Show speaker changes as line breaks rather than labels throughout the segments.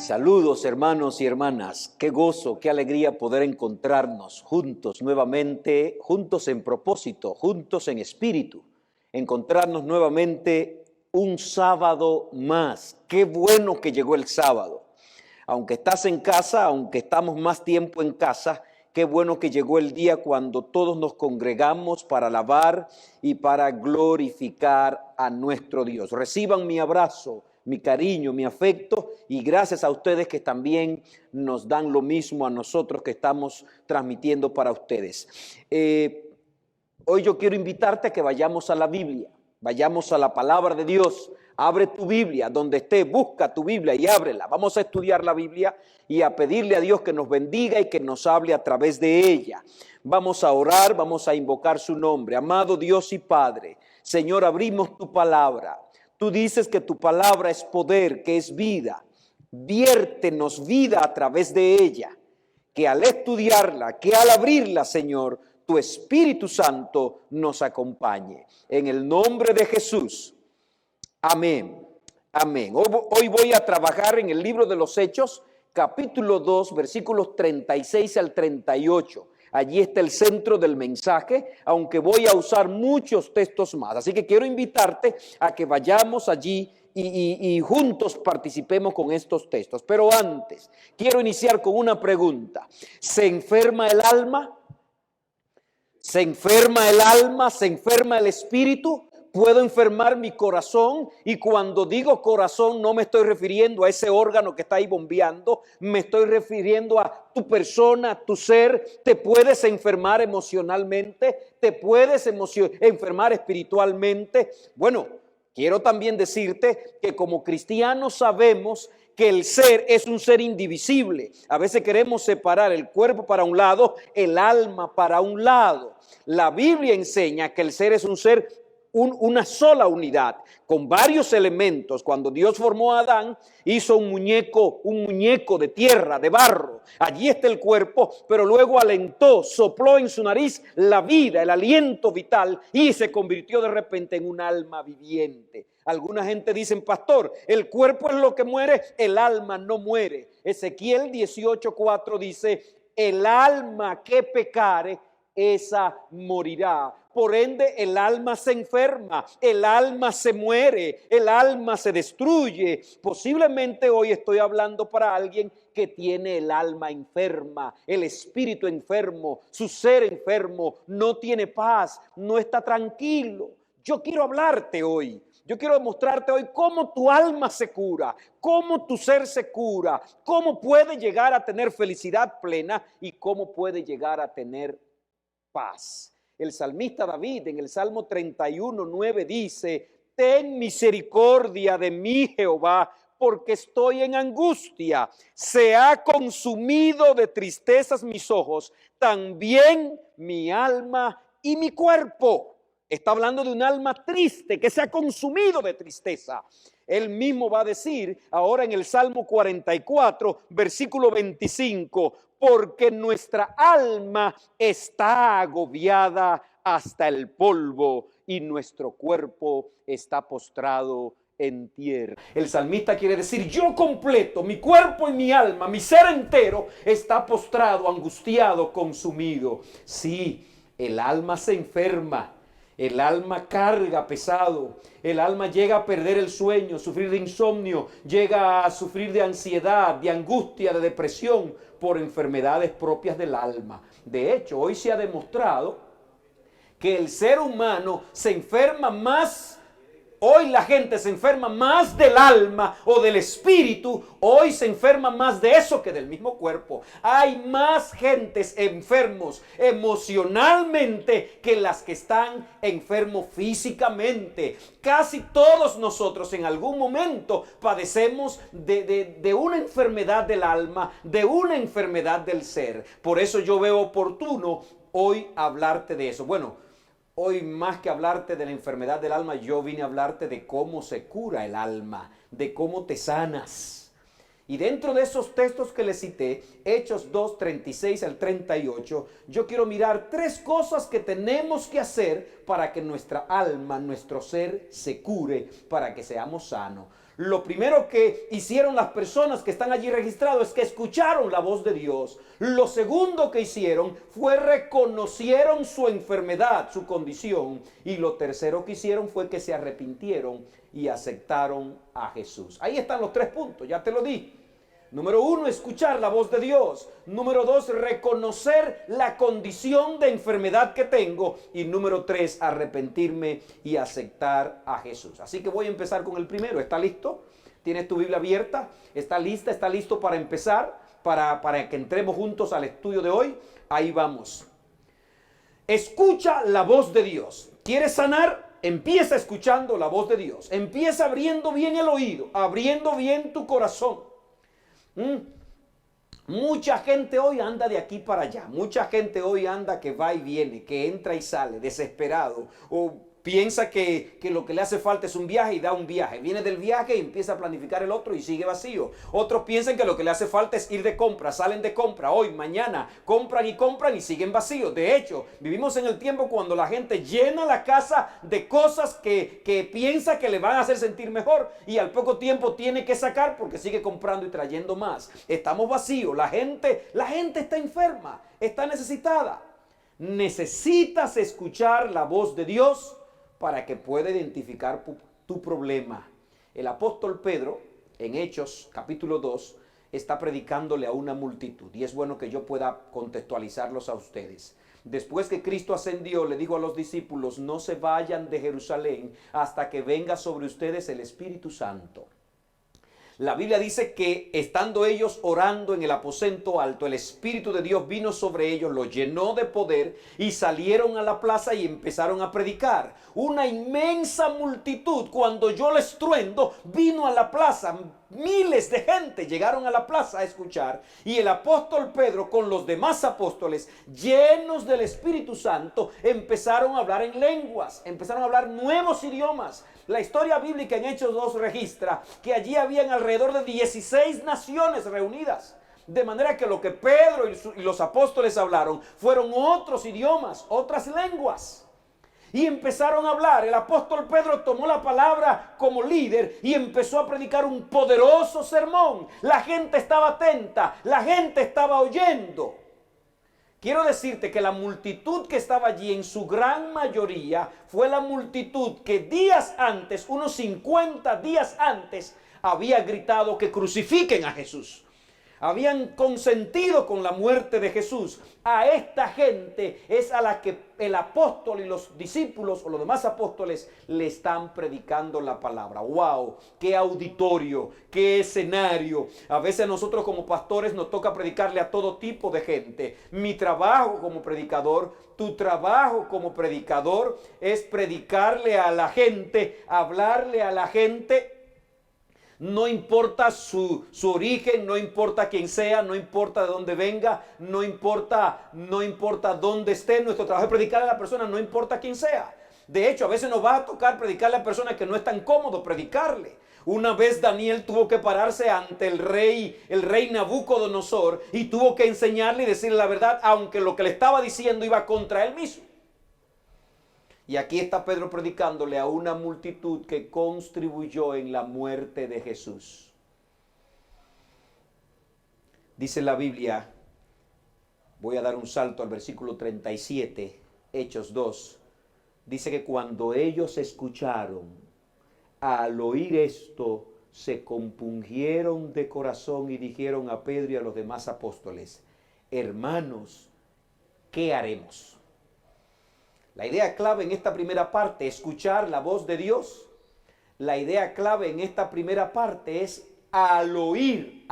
Saludos hermanos y hermanas, qué gozo, qué alegría poder encontrarnos juntos nuevamente, juntos en propósito, juntos en espíritu, encontrarnos nuevamente un sábado más. Qué bueno que llegó el sábado. Aunque estás en casa, aunque estamos más tiempo en casa, qué bueno que llegó el día cuando todos nos congregamos para alabar y para glorificar a nuestro Dios. Reciban mi abrazo, mi cariño, mi afecto, y gracias a ustedes que también nos dan lo mismo a nosotros que estamos transmitiendo para ustedes. Hoy yo quiero invitarte a que vayamos a la Biblia, vayamos a la palabra de Dios. Abre tu Biblia, donde esté, busca tu Biblia y ábrela. Vamos a estudiar la Biblia y a pedirle a Dios que nos bendiga y que nos hable a través de ella. Vamos a orar, vamos a invocar su nombre. Amado Dios y Padre, Señor, abrimos tu palabra. Tú dices que tu palabra es poder, que es vida. Viértenos vida a través de ella. Que al estudiarla, que al abrirla, Señor, tu Espíritu Santo nos acompañe. En el nombre de Jesús. Amén, amén. Hoy voy a trabajar en el libro de los Hechos, capítulo 2, versículos 36 al 38. Allí está el centro del mensaje, aunque voy a usar muchos textos más. Así que quiero invitarte a que vayamos allí y juntos participemos con estos textos. Pero antes, quiero iniciar con una pregunta. ¿Se enferma el alma? ¿Se enferma el alma? ¿Se enferma el espíritu? ¿Puedo enfermar mi corazón? Y cuando digo corazón no me estoy refiriendo a ese órgano que está ahí bombeando, me estoy refiriendo a tu persona, a tu ser. Te puedes enfermar emocionalmente, te puedes enfermar espiritualmente. Bueno, quiero también decirte que como cristianos sabemos que el ser es un ser indivisible. A veces queremos separar el cuerpo para un lado, el alma para un lado. La Biblia enseña que el ser es un ser una sola unidad, con varios elementos. Cuando Dios formó a Adán, hizo un muñeco de tierra, de barro. Allí está el cuerpo, pero luego alentó, sopló en su nariz la vida, el aliento vital, y se convirtió de repente en un alma viviente. Alguna gente dice, pastor, el cuerpo es lo que muere, el alma no muere. Ezequiel 18:4 dice, el alma que pecare, esa morirá. Por ende, el alma se enferma, el alma se muere, el alma se destruye. Posiblemente hoy estoy hablando para alguien que tiene el alma enferma, el espíritu enfermo, su ser enfermo, no tiene paz, no está tranquilo. Yo quiero hablarte hoy. Yo quiero mostrarte hoy cómo tu alma se cura, cómo tu ser se cura, cómo puede llegar a tener felicidad plena y cómo puede llegar a tener paz. El salmista David en el Salmo 31:9 dice, ten misericordia de mí, Jehová, porque estoy en angustia. Se ha consumido de tristezas mis ojos, también mi alma y mi cuerpo. Está hablando de un alma triste que se ha consumido de tristeza. Él mismo va a decir ahora en el Salmo 44, versículo 25, porque nuestra alma está agobiada hasta el polvo y nuestro cuerpo está postrado en tierra. El salmista quiere decir, yo completo, mi cuerpo y mi alma, mi ser entero está postrado, angustiado, consumido. Sí, el alma se enferma. El alma carga pesado, el alma llega a perder el sueño, sufrir de insomnio, llega a sufrir de ansiedad, de angustia, de depresión por enfermedades propias del alma. De hecho, hoy se ha demostrado que el ser humano se enferma más. Hoy la gente se enferma más del alma o del espíritu. Hoy se enferma más de eso que del mismo cuerpo. Hay más gentes enfermos emocionalmente que las que están enfermos físicamente. Casi todos nosotros en algún momento padecemos de una enfermedad del alma, de una enfermedad del ser. Por eso yo veo oportuno hoy hablarte de eso. Bueno, hoy más que hablarte de la enfermedad del alma, yo vine a hablarte de cómo se cura el alma, de cómo te sanas. Y dentro de esos textos que les cité, Hechos 2, 36 al 38, yo quiero mirar tres cosas que tenemos que hacer para que nuestra alma, nuestro ser se cure, para que seamos sanos. Lo primero que hicieron las personas que están allí registrados es que escucharon la voz de Dios. Lo segundo que hicieron fue reconocieron su enfermedad, su condición. Y lo tercero que hicieron fue que se arrepintieron y aceptaron a Jesús. Ahí están los 3 puntos, ya te lo di. Número 1, escuchar la voz de Dios. Número 2, reconocer la condición de enfermedad que tengo. Y número 3, arrepentirme y aceptar a Jesús. Así que voy a empezar con el primero. ¿Está listo? ¿Tienes tu Biblia abierta? ¿Está lista? ¿Está listo para empezar? Para que entremos juntos al estudio de hoy. Ahí vamos. Escucha la voz de Dios. ¿Quieres sanar? Empieza escuchando la voz de Dios. Empieza abriendo bien el oído, abriendo bien tu corazón. Mucha gente hoy anda de aquí para allá. Mucha gente hoy anda que va y viene, que entra y sale, desesperado. O piensa que lo que le hace falta es un viaje y da un viaje. Viene del viaje y empieza a planificar el otro y sigue vacío. Otros piensan que lo que le hace falta es ir de compra. Salen de compra hoy, mañana. Compran y siguen vacíos. De hecho, vivimos en el tiempo cuando la gente llena la casa de cosas que piensa que le van a hacer sentir mejor. Y al poco tiempo tiene que sacar porque sigue comprando y trayendo más. Estamos vacíos. La gente está enferma. Está necesitada. Necesitas escuchar la voz de Dios para que pueda identificar tu problema. El apóstol Pedro, en Hechos capítulo 2, está predicándole a una multitud. Y es bueno que yo pueda contextualizarlos a ustedes. Después que Cristo ascendió, le dijo a los discípulos, no se vayan de Jerusalén hasta que venga sobre ustedes el Espíritu Santo. La Biblia dice que estando ellos orando en el aposento alto, el Espíritu de Dios vino sobre ellos, los llenó de poder y salieron a la plaza y empezaron a predicar. Una inmensa multitud, cuando oyó el estruendo, vino a la plaza. Miles de gente llegaron a la plaza a escuchar. Y el apóstol Pedro con los demás apóstoles, llenos del Espíritu Santo, empezaron a hablar en lenguas, empezaron a hablar nuevos idiomas. La historia bíblica en Hechos 2 registra que allí habían alrededor de 16 naciones reunidas. De manera que lo que Pedro y los apóstoles hablaron fueron otros idiomas, otras lenguas. Y empezaron a hablar. El apóstol Pedro tomó la palabra como líder y empezó a predicar un poderoso sermón. La gente estaba atenta, la gente estaba oyendo. Quiero decirte que la multitud que estaba allí en su gran mayoría fue la multitud que días antes, unos 50 días antes, había gritado que crucifiquen a Jesús. Habían consentido con la muerte de Jesús. A esta gente es a la que el apóstol y los discípulos o los demás apóstoles le están predicando la palabra. ¡Wow! ¡Qué auditorio! ¡Qué escenario! A veces a nosotros como pastores nos toca predicarle a todo tipo de gente. Mi trabajo como predicador, tu trabajo como predicador es predicarle a la gente, hablarle a la gente. No importa su origen, no importa quién sea, no importa de dónde venga, no importa dónde esté. Nuestro trabajo es predicarle a la persona, no importa quién sea. De hecho, a veces nos va a tocar predicarle a personas que no es tan cómodo predicarle. Una vez Daniel tuvo que pararse ante el rey Nabucodonosor y tuvo que enseñarle y decirle la verdad, aunque lo que le estaba diciendo iba contra él mismo. Y aquí está Pedro predicándole a una multitud que contribuyó en la muerte de Jesús. Dice la Biblia, voy a dar un salto al versículo 37, Hechos 2. Dice que cuando ellos escucharon, al oír esto, se compungieron de corazón y dijeron a Pedro y a los demás apóstoles, hermanos, ¿qué haremos? La idea clave en esta primera parte, escuchar la voz de Dios. La idea clave en esta primera parte es al oír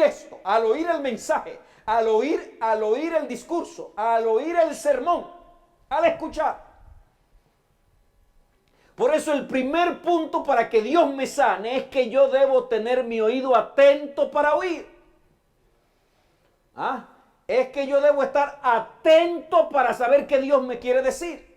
esto, al oír el mensaje, al oír el discurso, al oír el sermón, al escuchar. Por eso el primer punto para que Dios me sane es que yo debo tener mi oído atento para oír. Es que yo debo estar atento para saber qué Dios me quiere decir.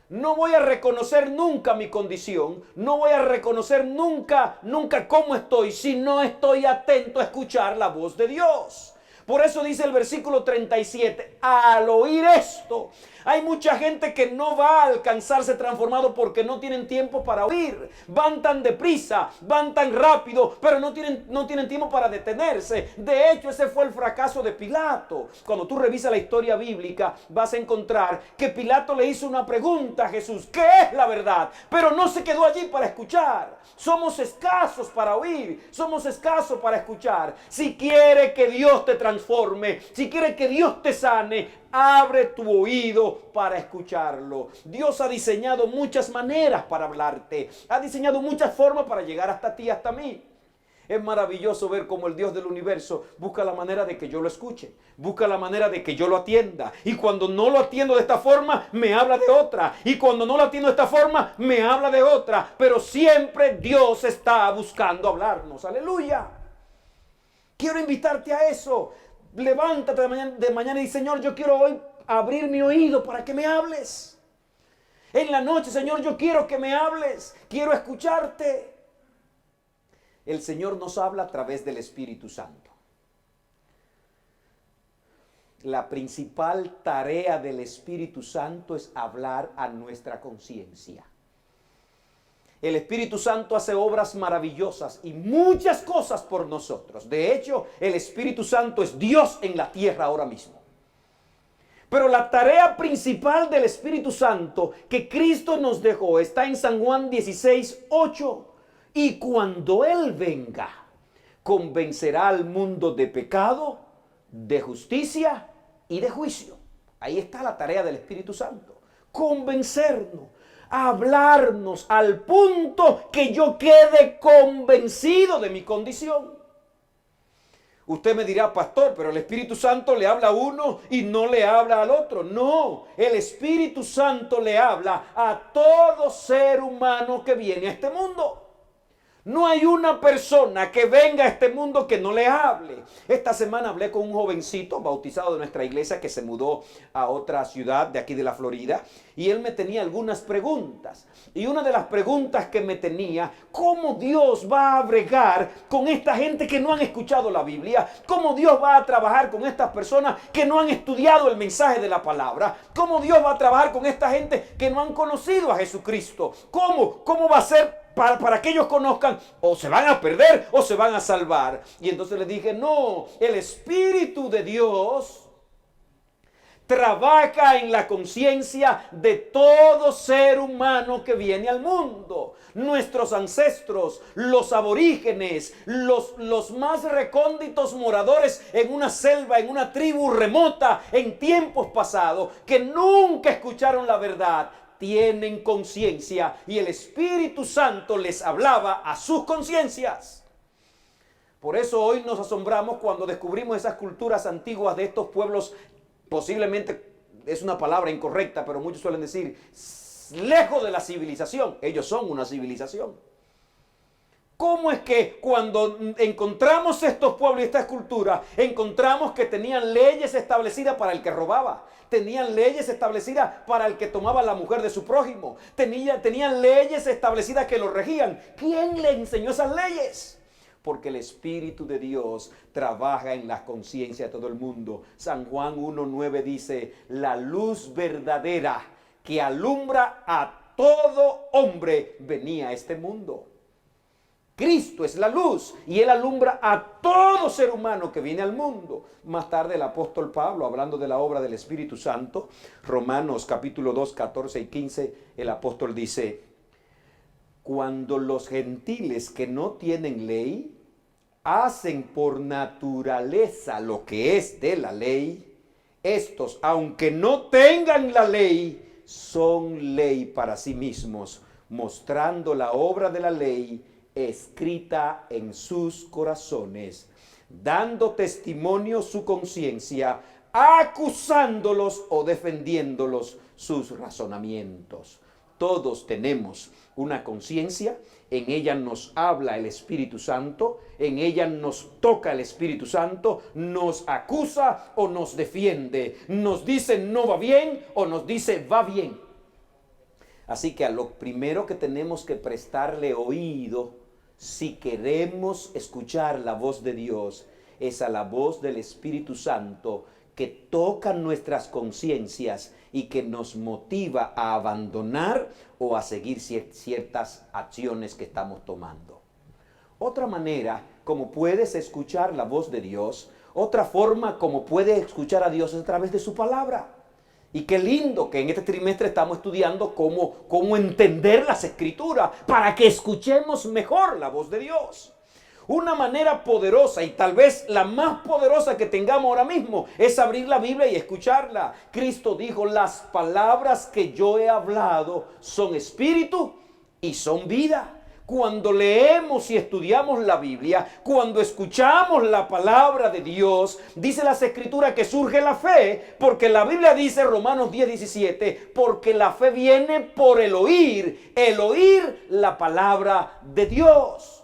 No voy a reconocer nunca mi condición, no voy a reconocer nunca cómo estoy si no estoy atento a escuchar la voz de Dios. Por eso dice el versículo 37, al oír esto, hay mucha gente que no va a alcanzarse transformado porque no tienen tiempo para oír. Van tan deprisa, van tan rápido, pero no tienen tiempo para detenerse. De hecho, ese fue el fracaso de Pilato. Cuando tú revisas la historia bíblica, vas a encontrar que Pilato le hizo una pregunta a Jesús, ¿qué es la verdad? Pero no se quedó allí para escuchar. Somos escasos para oír, somos escasos para escuchar. Si quiere que Dios te transforme, si quiere que Dios te sane, abre tu oído para escucharlo. Dios ha diseñado muchas maneras para hablarte. Ha diseñado muchas formas para llegar hasta ti, hasta mí. Es maravilloso ver cómo el Dios del universo busca la manera de que yo lo escuche. Busca la manera de que yo lo atienda. Y cuando no lo atiendo de esta forma, me habla de otra. Y cuando no lo atiendo de esta forma, me habla de otra. Pero siempre Dios está buscando hablarnos. Aleluya. Quiero invitarte a eso. Levántate de mañana y di, Señor, yo quiero hoy abrir mi oído para que me hables. En la noche, Señor, yo quiero que me hables. Quiero escucharte. El Señor nos habla a través del Espíritu Santo. La principal tarea del Espíritu Santo es hablar a nuestra conciencia. El Espíritu Santo hace obras maravillosas y muchas cosas por nosotros. De hecho, el Espíritu Santo es Dios en la tierra ahora mismo. Pero la tarea principal del Espíritu Santo que Cristo nos dejó está en San Juan 16:8. Y cuando Él venga, convencerá al mundo de pecado, de justicia y de juicio. Ahí está la tarea del Espíritu Santo. Convencernos, hablarnos al punto que yo quede convencido de mi condición. Usted me dirá, pastor, pero el Espíritu Santo le habla a uno y no le habla al otro. No, el Espíritu Santo le habla a todo ser humano que viene a este mundo. No hay una persona que venga a este mundo que no le hable. Esta semana hablé con un jovencito bautizado de nuestra iglesia que se mudó a otra ciudad de aquí de la Florida. Y él me tenía algunas preguntas. Y una de las preguntas que me tenía, ¿cómo Dios va a bregar con esta gente que no han escuchado la Biblia? ¿Cómo Dios va a trabajar con estas personas que no han estudiado el mensaje de la palabra? ¿Cómo Dios va a trabajar con esta gente que no han conocido a Jesucristo? ¿Cómo va a ser para que ellos conozcan? O se van a perder o se van a salvar. Y entonces le dije, no, el Espíritu de Dios trabaja en la conciencia de todo ser humano que viene al mundo. Nuestros ancestros, los aborígenes, los más recónditos moradores en una selva, en una tribu remota en tiempos pasados, que nunca escucharon la verdad, tienen conciencia y el Espíritu Santo les hablaba a sus conciencias. Por eso hoy nos asombramos cuando descubrimos esas culturas antiguas de estos pueblos. Posiblemente es una palabra incorrecta, pero muchos suelen decir lejos de la civilización. Ellos son una civilización. ¿Cómo es que cuando encontramos estos pueblos y estas culturas, encontramos que tenían leyes establecidas para el que robaba? Tenían leyes establecidas para el que tomaba la mujer de su prójimo. Tenían leyes establecidas que lo regían. ¿Quién le enseñó esas leyes? Porque el Espíritu de Dios trabaja en la conciencia de todo el mundo. San Juan 1:9 dice, la luz verdadera que alumbra a todo hombre venía a este mundo. Cristo es la luz y Él alumbra a todo ser humano que viene al mundo. Más tarde el apóstol Pablo, hablando de la obra del Espíritu Santo, Romanos capítulo 2, 14 y 15, el apóstol dice, cuando los gentiles que no tienen ley hacen por naturaleza lo que es de la ley, estos, aunque no tengan la ley, son ley para sí mismos, mostrando la obra de la ley escrita en sus corazones, dando testimonio su conciencia, acusándolos o defendiéndolos sus razonamientos. Todos tenemos una conciencia, en ella nos habla el Espíritu Santo, en ella nos toca el Espíritu Santo, nos acusa o nos defiende, nos dice no va bien o nos dice va bien. Así que a lo primero que tenemos que prestarle oído, si queremos escuchar la voz de Dios, es a la voz del Espíritu Santo que toca nuestras conciencias y que nos motiva a abandonar o a seguir ciertas acciones que estamos tomando. Otra manera como puedes escuchar la voz de Dios, otra forma como puedes escuchar a Dios es a través de su palabra. Y qué lindo que en este trimestre estamos estudiando cómo entender las Escrituras para que escuchemos mejor la voz de Dios. Una manera poderosa y tal vez la más poderosa que tengamos ahora mismo es abrir la Biblia y escucharla. Cristo dijo, las palabras que yo he hablado son espíritu y son vida. Cuando leemos y estudiamos la Biblia, cuando escuchamos la palabra de Dios, dice las Escrituras que surge la fe, porque la Biblia dice, Romanos 10:17, porque la fe viene por el oír la palabra de Dios.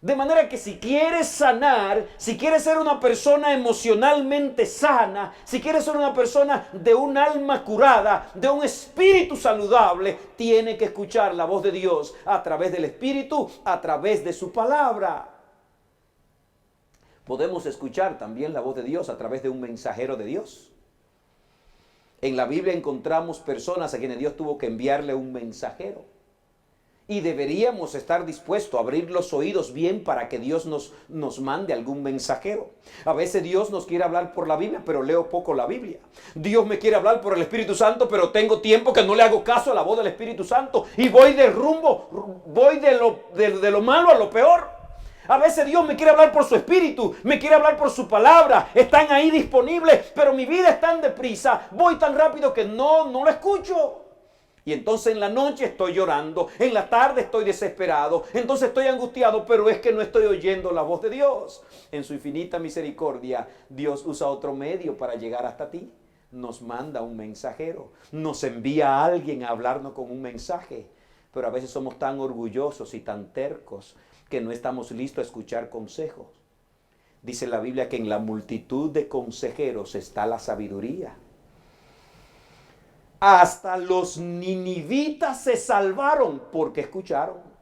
De manera que si quieres sanar, si quieres ser una persona emocionalmente sana, si quieres ser una persona de un alma curada, de un espíritu saludable, tiene que escuchar la voz de Dios a través del Espíritu, a través de su palabra. Podemos escuchar también la voz de Dios a través de un mensajero de Dios. En la Biblia encontramos personas a quienes Dios tuvo que enviarle un mensajero. Y deberíamos estar dispuestos a abrir los oídos bien para que Dios nos mande algún mensajero. A veces Dios nos quiere hablar por la Biblia, pero leo poco la Biblia. Dios me quiere hablar por el Espíritu Santo, pero tengo tiempo que no le hago caso a la voz del Espíritu Santo. Y voy de lo malo a lo peor. A veces Dios me quiere hablar por su Espíritu, me quiere hablar por su palabra. Están ahí disponibles, pero mi vida es tan deprisa, voy tan rápido que no lo escucho. Y entonces en la noche estoy llorando, en la tarde estoy desesperado, entonces estoy angustiado, pero es que no estoy oyendo la voz de Dios. En su infinita misericordia, Dios usa otro medio para llegar hasta ti. Nos manda un mensajero, nos envía a alguien a hablarnos con un mensaje. Pero a veces somos tan orgullosos y tan tercos que no estamos listos a escuchar consejos. Dice la Biblia que en la multitud de consejeros está la sabiduría. Hasta los ninivitas se salvaron porque escucharon.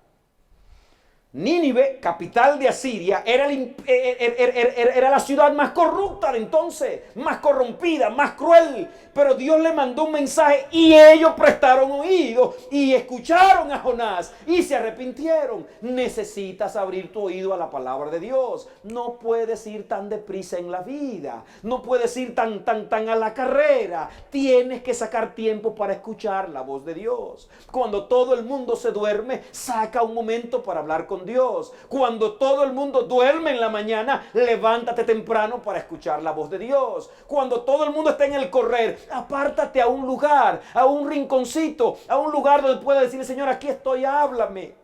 Nínive, capital de Asiria, era la ciudad más corrupta de entonces, más corrompida, más cruel. Pero Dios le mandó un mensaje y ellos prestaron oído y escucharon a Jonás y se arrepintieron. Necesitas abrir tu oído a la palabra de Dios. No puedes ir tan deprisa en la vida. No puedes ir tan a la carrera. Tienes que sacar tiempo para escuchar la voz de Dios. Cuando todo el mundo se duerme, saca un momento para hablar con Dios. Cuando todo el mundo duerme en la mañana, levántate temprano para escuchar la voz de Dios. Cuando todo el mundo está en el correr, apártate a un lugar, a un rinconcito, a un lugar donde pueda decirle, Señor, aquí estoy, háblame.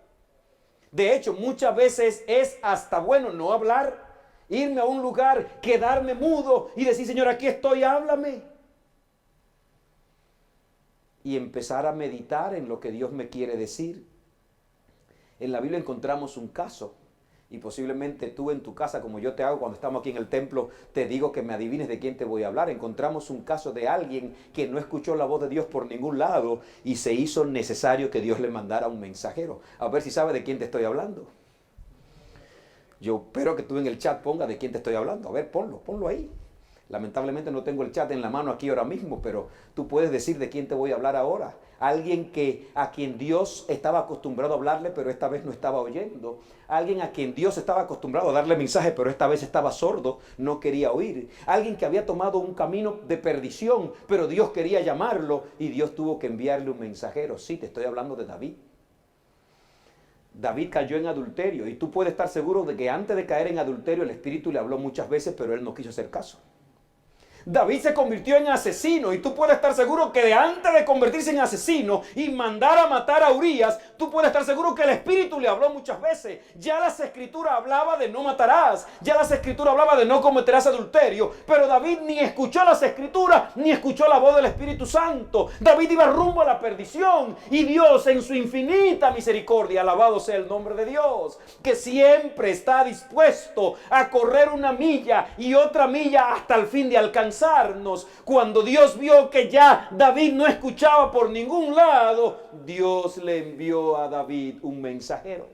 De hecho, muchas veces es hasta bueno no hablar, irme a un lugar, quedarme mudo y decir, Señor, aquí estoy, háblame. Y empezar a meditar en lo que Dios me quiere decir. En la Biblia encontramos un caso, y posiblemente tú en tu casa, como yo te hago cuando estamos aquí en el templo, te digo que me adivines de quién te voy a hablar. Encontramos un caso de alguien que no escuchó la voz de Dios por ningún lado y se hizo necesario que Dios le mandara un mensajero. A ver si sabe de quién te estoy hablando. Yo espero que tú en el chat ponga de quién te estoy hablando. A ver, ponlo ahí. Lamentablemente no tengo el chat en la mano aquí ahora mismo, pero tú puedes decir de quién te voy a hablar ahora. Alguien a quien Dios estaba acostumbrado a hablarle, pero esta vez no estaba oyendo. Alguien a quien Dios estaba acostumbrado a darle mensaje, pero esta vez estaba sordo, no quería oír. Alguien que había tomado un camino de perdición, pero Dios quería llamarlo y Dios tuvo que enviarle un mensajero. Sí, te estoy hablando de David. David cayó en adulterio y tú puedes estar seguro de que antes de caer en adulterio el Espíritu le habló muchas veces, pero él no quiso hacer caso. David se convirtió en asesino y tú puedes estar seguro que antes de convertirse en asesino y mandar a matar a Urías, tú puedes estar seguro que el Espíritu le habló muchas veces. Ya las Escrituras hablaba de no matarás, ya las Escrituras hablaba de no cometerás adulterio, pero David ni escuchó las Escrituras ni escuchó la voz del Espíritu Santo. David iba rumbo a la perdición y Dios en su infinita misericordia, alabado sea el nombre de Dios, que siempre está dispuesto a correr una milla y otra milla hasta el fin de alcanzarnos. Cuando Dios vio que ya David no escuchaba por ningún lado, Dios le envió a David un mensajero.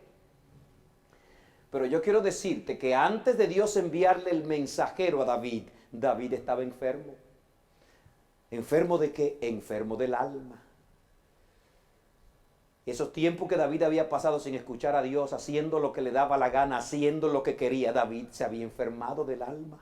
Pero yo quiero decirte que antes de Dios enviarle el mensajero a David, David estaba enfermo. ¿Enfermo de qué? Enfermo del alma. Esos tiempos que David había pasado sin escuchar a Dios, haciendo lo que le daba la gana, haciendo lo que quería, David se había enfermado del alma.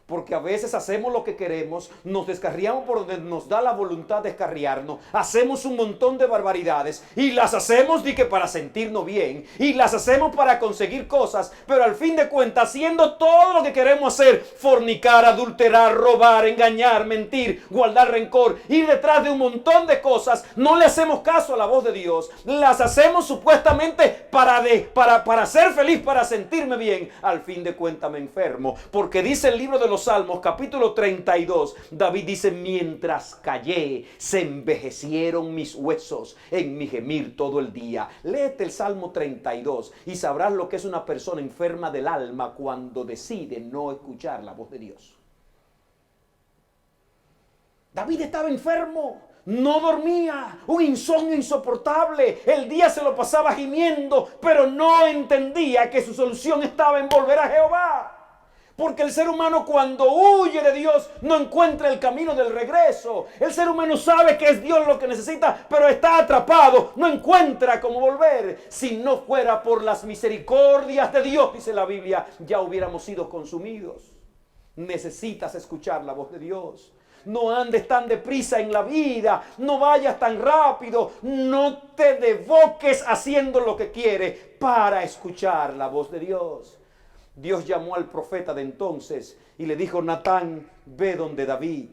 Porque a veces hacemos lo que queremos, nos descarriamos por donde nos da la voluntad de descarriarnos, hacemos un montón de barbaridades y las hacemos de que para sentirnos bien y las hacemos para conseguir cosas, pero al fin de cuentas haciendo todo lo que queremos hacer, fornicar, adulterar, robar, engañar, mentir, guardar rencor, ir detrás de un montón de cosas, no le hacemos caso a la voz de Dios, las hacemos supuestamente para ser feliz, para sentirme bien, al fin de cuentas me enfermo, porque dice el libro de los Salmos, capítulo 32, David dice: mientras callé, se envejecieron mis huesos en mi gemir todo el día. Léete el Salmo 32 y sabrás lo que es una persona enferma del alma cuando decide no escuchar la voz de Dios. David estaba enfermo, no dormía, un insomnio insoportable, el día se lo pasaba gimiendo, pero no entendía que su solución estaba en volver a Jehová. Porque el ser humano cuando huye de Dios no encuentra el camino del regreso. El ser humano sabe que es Dios lo que necesita, pero está atrapado, no encuentra cómo volver. Si no fuera por las misericordias de Dios, dice la Biblia, ya hubiéramos sido consumidos. Necesitas escuchar la voz de Dios. No andes tan deprisa en la vida, no vayas tan rápido, no te devoques haciendo lo que quieres para escuchar la voz de Dios. Dios llamó al profeta de entonces y le dijo: Natán, ve donde David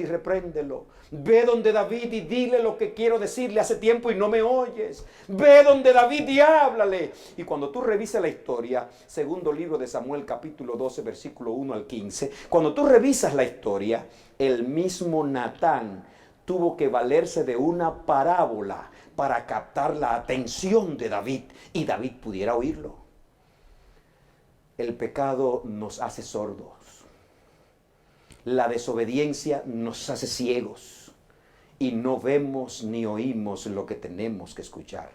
y repréndelo. Ve donde David y dile lo que quiero decirle hace tiempo y no me oyes. Ve donde David y háblale. Y cuando tú revisas la historia, segundo libro de Samuel, capítulo 12, versículo 1 al 15, cuando tú revisas la historia, el mismo Natán tuvo que valerse de una parábola para captar la atención de David y David pudiera oírlo. El pecado nos hace sordos. La desobediencia nos hace ciegos. Y no vemos ni oímos lo que tenemos que escuchar.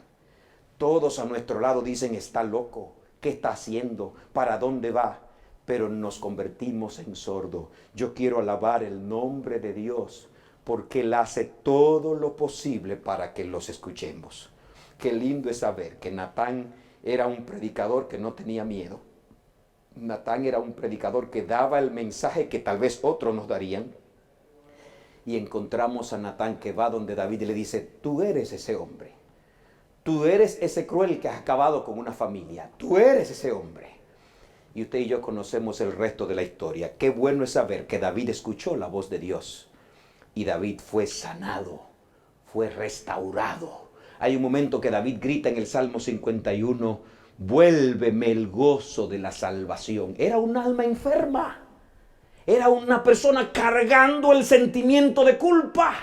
Todos a nuestro lado dicen: está loco, ¿qué está haciendo? ¿Para dónde va? Pero nos convertimos en sordos. Yo quiero alabar el nombre de Dios, porque Él hace todo lo posible para que los escuchemos. Qué lindo es saber que Natán era un predicador que no tenía miedo. Natán era un predicador que daba el mensaje que tal vez otros nos darían. Y encontramos a Natán que va donde David y le dice: tú eres ese hombre. Tú eres ese cruel que has acabado con una familia. Tú eres ese hombre. Y usted y yo conocemos el resto de la historia. Qué bueno es saber que David escuchó la voz de Dios. Y David fue sanado, fue restaurado. Hay un momento que David grita en el Salmo 51: vuélveme el gozo de la salvación. Era un alma enferma. Era una persona cargando el sentimiento de culpa.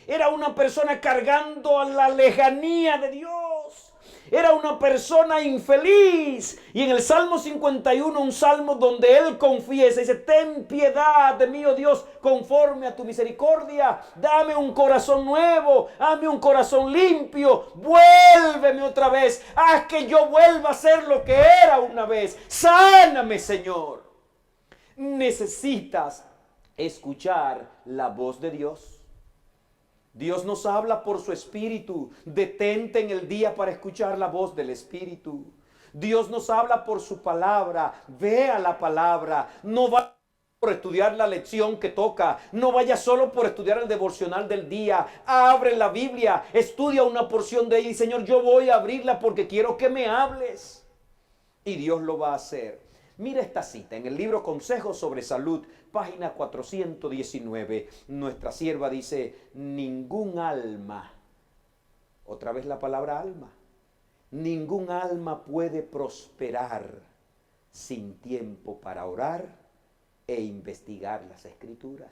Era una persona cargando a la lejanía de Dios. Era una persona infeliz. Y en el Salmo 51, un salmo donde él confiesa, dice: ten piedad de mí, oh Dios, conforme a tu misericordia. Dame un corazón nuevo, dame un corazón limpio. Vuélveme otra vez, haz que yo vuelva a ser lo que era una vez. Sáname, Señor. Necesitas escuchar la voz de Dios. Dios nos habla por su Espíritu. Detente en el día para escuchar la voz del Espíritu. Dios nos habla por su palabra. Vea la palabra. No vaya por estudiar la lección que toca. No vaya solo por estudiar el devocional del día. Abre la Biblia. Estudia una porción de ella. Y Señor, yo voy a abrirla porque quiero que me hables. Y Dios lo va a hacer. Mira esta cita en el libro Consejos sobre Salud, página 419. Nuestra sierva dice: ningún alma, otra vez la palabra alma, ningún alma puede prosperar sin tiempo para orar e investigar las Escrituras.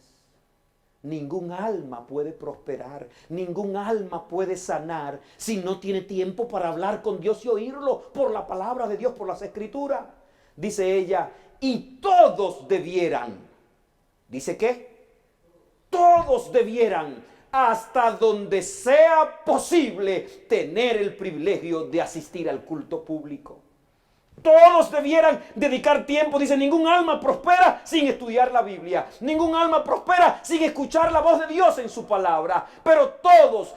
Ningún alma puede prosperar, ningún alma puede sanar si no tiene tiempo para hablar con Dios y oírlo por la palabra de Dios, por las Escrituras. Dice ella: y todos debieran. ¿Dice qué? Todos debieran hasta donde sea posible tener el privilegio de asistir al culto público. Todos debieran dedicar tiempo. Dice, ningún alma prospera sin estudiar la Biblia. Ningún alma prospera sin escuchar la voz de Dios en su palabra. Pero todos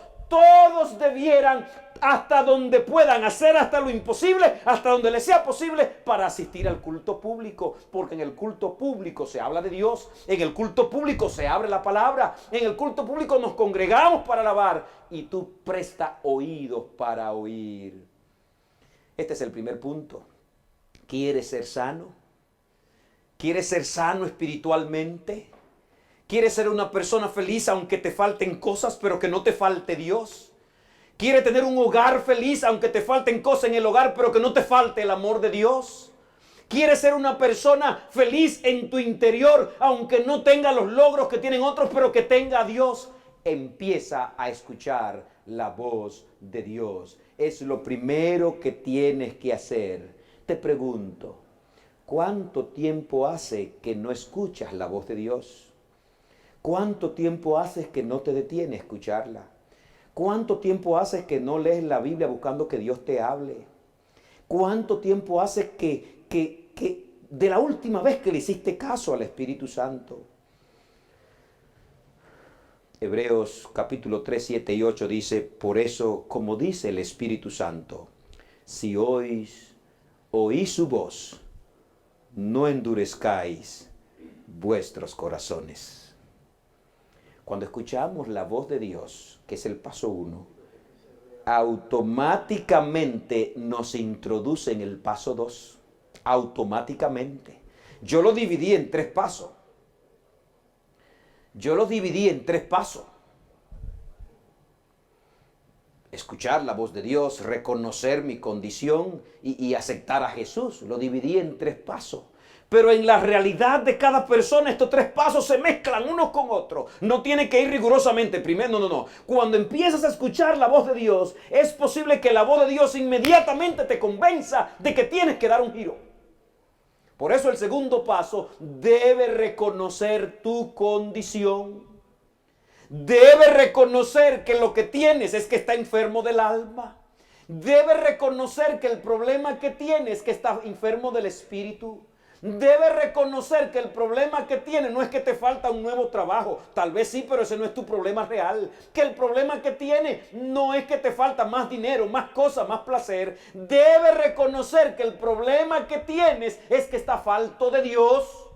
debieran, hasta donde puedan, hacer hasta lo imposible, hasta donde les sea posible, para asistir al culto público. Porque en el culto público se habla de Dios. En el culto público se abre la palabra. En el culto público nos congregamos para alabar. Y tú presta oídos para oír. Este es el primer punto. ¿Quieres ser sano? ¿Quieres ser sano espiritualmente? ¿Quieres ser una persona feliz aunque te falten cosas, pero que no te falte Dios? ¿Quieres tener un hogar feliz aunque te falten cosas en el hogar, pero que no te falte el amor de Dios? ¿Quieres ser una persona feliz en tu interior aunque no tenga los logros que tienen otros, pero que tenga a Dios? Empieza a escuchar la voz de Dios. Es lo primero que tienes que hacer. Te pregunto, ¿cuánto tiempo hace que no escuchas la voz de Dios? ¿Cuánto tiempo hace que no te detiene a escucharla? ¿Cuánto tiempo hace que no lees la Biblia buscando que Dios te hable? ¿Cuánto tiempo hace que de la última vez que le hiciste caso al Espíritu Santo? Hebreos capítulo 3, 7 y 8 dice, por eso, como dice el Espíritu Santo, si oís su voz, no endurezcáis vuestros corazones. Cuando escuchamos la voz de Dios, que es el paso 1, automáticamente nos introduce en el paso 2. Automáticamente. Yo lo dividí en 3 pasos. Escuchar la voz de Dios, reconocer mi condición y aceptar a Jesús. Lo dividí en 3 pasos. Pero en la realidad de cada persona estos 3 pasos se mezclan unos con otros. No tiene que ir rigurosamente primero, no. Cuando empiezas a escuchar la voz de Dios, es posible que la voz de Dios inmediatamente te convenza de que tienes que dar un giro. Por eso el segundo paso, debe reconocer tu condición. Debe reconocer que lo que tienes es que está enfermo del alma. Debe reconocer que el problema que tienes es que está enfermo del espíritu. Debe reconocer que el problema que tiene no es que te falta un nuevo trabajo. Tal vez sí, pero ese no es tu problema real. Que el problema que tiene no es que te falta más dinero, más cosas, más placer. Debe reconocer que el problema que tienes es que está falto de Dios.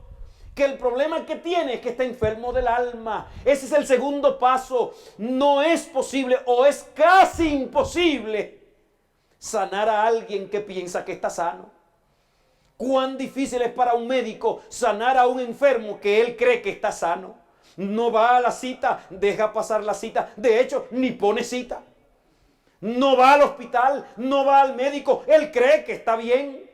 Que el problema que tiene es que está enfermo del alma. Ese es el segundo paso. No es posible o es casi imposible sanar a alguien que piensa que está sano. Cuán difícil es para un médico sanar a un enfermo que él cree que está sano. No va a la cita, deja pasar la cita. De hecho, ni pone cita. No va al hospital, no va al médico. Él cree que está bien.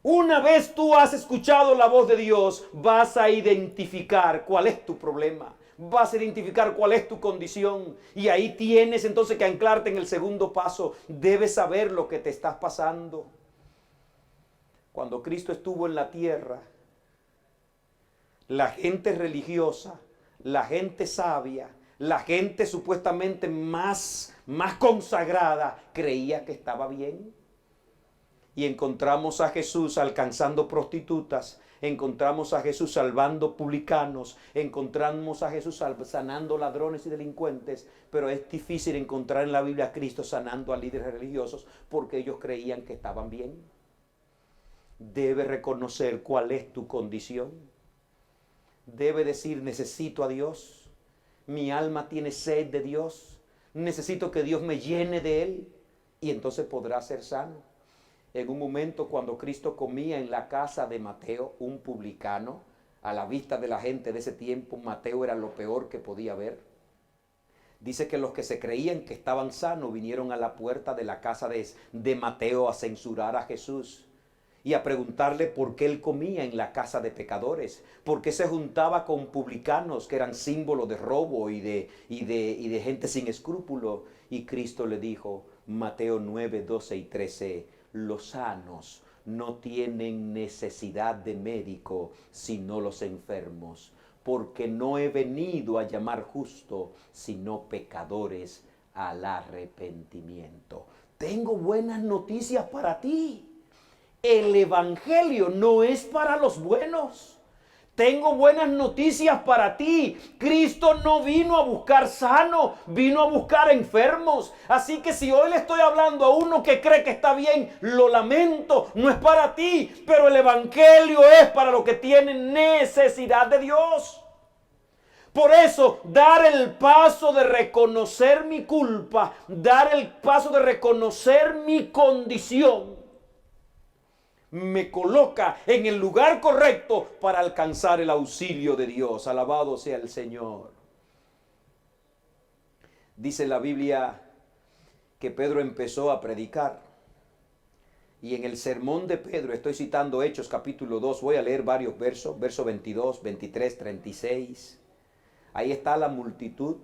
Una vez tú has escuchado la voz de Dios, vas a identificar cuál es tu problema. Vas a identificar cuál es tu condición. Y ahí tienes entonces que anclarte en el segundo paso. Debes saber lo que te estás pasando. Cuando Cristo estuvo en la tierra, la gente religiosa, la gente sabia, la gente supuestamente más consagrada, creía que estaba bien. Y encontramos a Jesús alcanzando prostitutas, encontramos a Jesús salvando publicanos, encontramos a Jesús sanando ladrones y delincuentes, pero es difícil encontrar en la Biblia a Cristo sanando a líderes religiosos porque ellos creían que estaban bien. Debe reconocer cuál es tu condición. Debe decir, necesito a Dios. Mi alma tiene sed de Dios. Necesito que Dios me llene de Él. Y entonces podrá ser sano. En un momento cuando Cristo comía en la casa de Mateo, un publicano, a la vista de la gente de ese tiempo, Mateo era lo peor que podía ver. Dice que los que se creían que estaban sanos vinieron a la puerta de la casa de Mateo a censurar a Jesús y a preguntarle por qué él comía en la casa de pecadores, por qué se juntaba con publicanos que eran símbolo de robo y de gente sin escrúpulo. Y Cristo le dijo, Mateo 9, 12 y 13, los sanos no tienen necesidad de médico, sino los enfermos. porque no he venido a llamar justo, sino pecadores al arrepentimiento. Tengo buenas noticias para ti. El evangelio no es para los buenos. Tengo buenas noticias para ti. Cristo no vino a buscar sanos, vino a buscar enfermos. Así que si hoy le estoy hablando a uno que cree que está bien, lo lamento, no es para ti. Pero el evangelio es para los que tienen necesidad de Dios. Por eso, dar el paso de reconocer mi culpa, dar el paso de reconocer mi condición, me coloca en el lugar correcto para alcanzar el auxilio de Dios. Alabado sea el Señor. Dice la Biblia que Pedro empezó a predicar. Y en el sermón de Pedro, estoy citando Hechos capítulo 2, voy a leer varios versos, versos 22, 23, 36. Ahí está la multitud.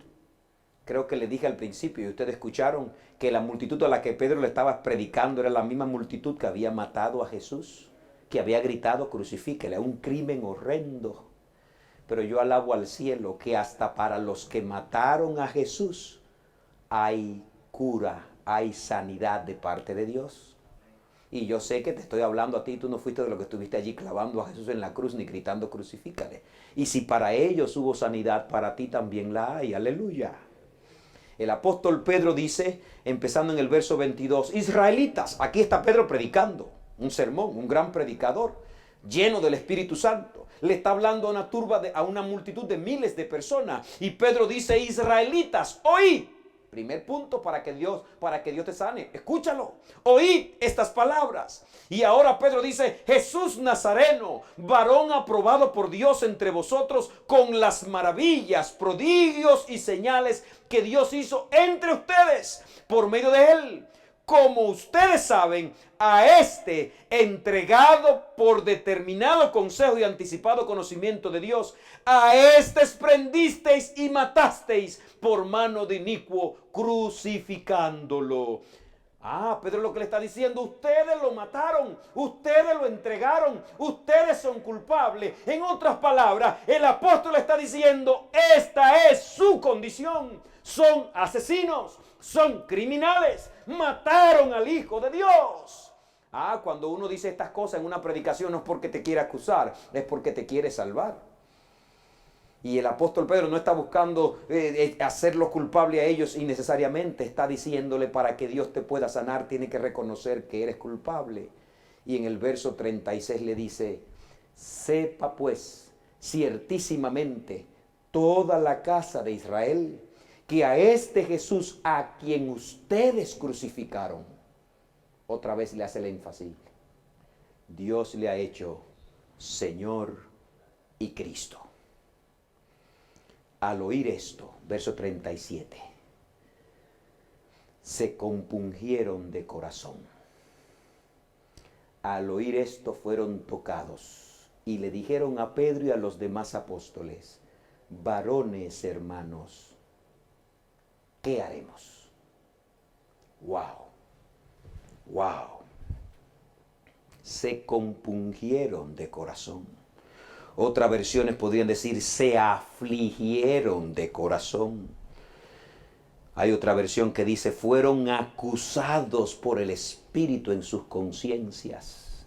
Creo que le dije al principio, y ustedes escucharon, que la multitud a la que Pedro le estaba predicando era la misma multitud que había matado a Jesús, que había gritado crucifíquele, un crimen horrendo. Pero yo alabo al cielo que hasta para los que mataron a Jesús hay cura, hay sanidad de parte de Dios. Y yo sé que te estoy hablando a ti, tú no fuiste de los que estuviste allí clavando a Jesús en la cruz ni gritando crucifícale. Y si para ellos hubo sanidad, para ti también la hay. Aleluya. El apóstol Pedro dice, empezando en el verso 22, israelitas, aquí está Pedro predicando un sermón, un gran predicador, lleno del Espíritu Santo. Le está hablando a una multitud de miles de personas. Y Pedro dice, israelitas, oíd. Primer punto para que Dios te sane. Escúchalo. Oíd estas palabras. Y ahora Pedro dice, Jesús Nazareno, varón aprobado por Dios entre vosotros con las maravillas, prodigios y señales que Dios hizo entre ustedes por medio de él. Como ustedes saben, a este entregado por determinado consejo y anticipado conocimiento de Dios, a este prendisteis y matasteis por mano de inicuo, crucificándolo. Pedro lo que le está diciendo, ustedes lo mataron, ustedes lo entregaron, ustedes son culpables. En otras palabras, el apóstol está diciendo, esta es su condición. Son asesinos, son criminales, mataron al Hijo de Dios. Cuando uno dice estas cosas en una predicación no es porque te quiere acusar, es porque te quiere salvar. Y el apóstol Pedro no está buscando hacerlo culpable a ellos innecesariamente. Está diciéndole, para que Dios te pueda sanar, tiene que reconocer que eres culpable. Y en el verso 36 le dice, sepa pues ciertísimamente toda la casa de Israel, que a este Jesús a quien ustedes crucificaron, otra vez le hace el énfasis, Dios le ha hecho Señor y Cristo. Al oír esto, verso 37, se compungieron de corazón. Al oír esto fueron tocados y le dijeron a Pedro y a los demás apóstoles, varones hermanos, ¿qué haremos? Wow. Se compungieron de corazón. Otras versiones podrían decir, se afligieron de corazón. Hay otra versión que dice, fueron acusados por el Espíritu en sus conciencias.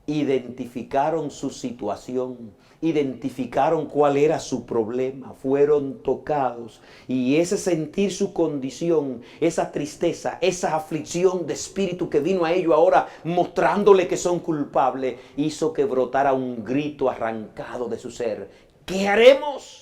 Identificaron su situación, identificaron cuál era su problema, fueron tocados. Y ese sentir su condición, esa tristeza, esa aflicción de espíritu que vino a ellos ahora mostrándole que son culpables, hizo que brotara un grito arrancado de su ser. ¿Qué haremos?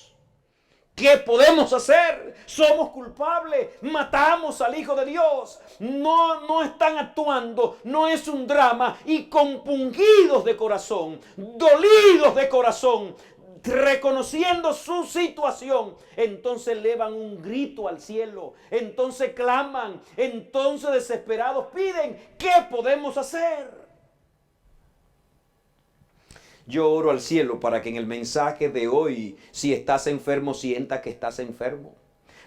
¿Qué podemos hacer? Somos culpables, matamos al Hijo de Dios. No están actuando, no es un drama. Y compungidos de corazón, dolidos de corazón, reconociendo su situación, entonces elevan un grito al cielo, entonces claman, entonces desesperados piden, ¿qué podemos hacer? Yo oro al cielo para que en el mensaje de hoy, si estás enfermo, sienta que estás enfermo.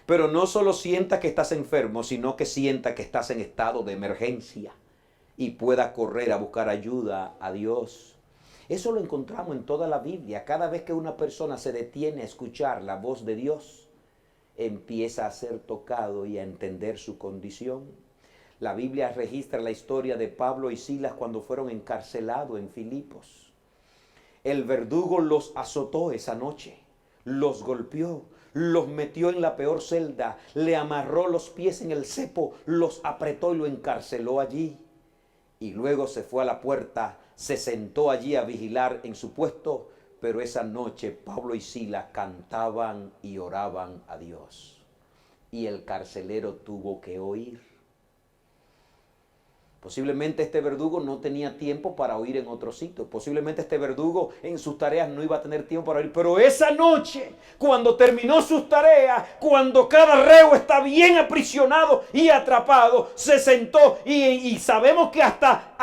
Pero no solo sienta que estás enfermo, sino que sienta que estás en estado de emergencia y pueda correr a buscar ayuda a Dios. Eso lo encontramos en toda la Biblia. Cada vez que una persona se detiene a escuchar la voz de Dios, empieza a ser tocado y a entender su condición. La Biblia registra la historia de Pablo y Silas cuando fueron encarcelados en Filipos. El verdugo los azotó esa noche, los golpeó, los metió en la peor celda, le amarró los pies en el cepo, los apretó y lo encarceló allí. Y luego se fue a la puerta, se sentó allí a vigilar en su puesto, pero esa noche Pablo y Silas cantaban y oraban a Dios. Y el carcelero tuvo que oír. Posiblemente este verdugo no tenía tiempo para oír en otro sitio. Posiblemente este verdugo en sus tareas no iba a tener tiempo para oír. Pero esa noche, cuando terminó sus tareas, cuando cada reo está bien aprisionado y atrapado, se sentó y sabemos que hasta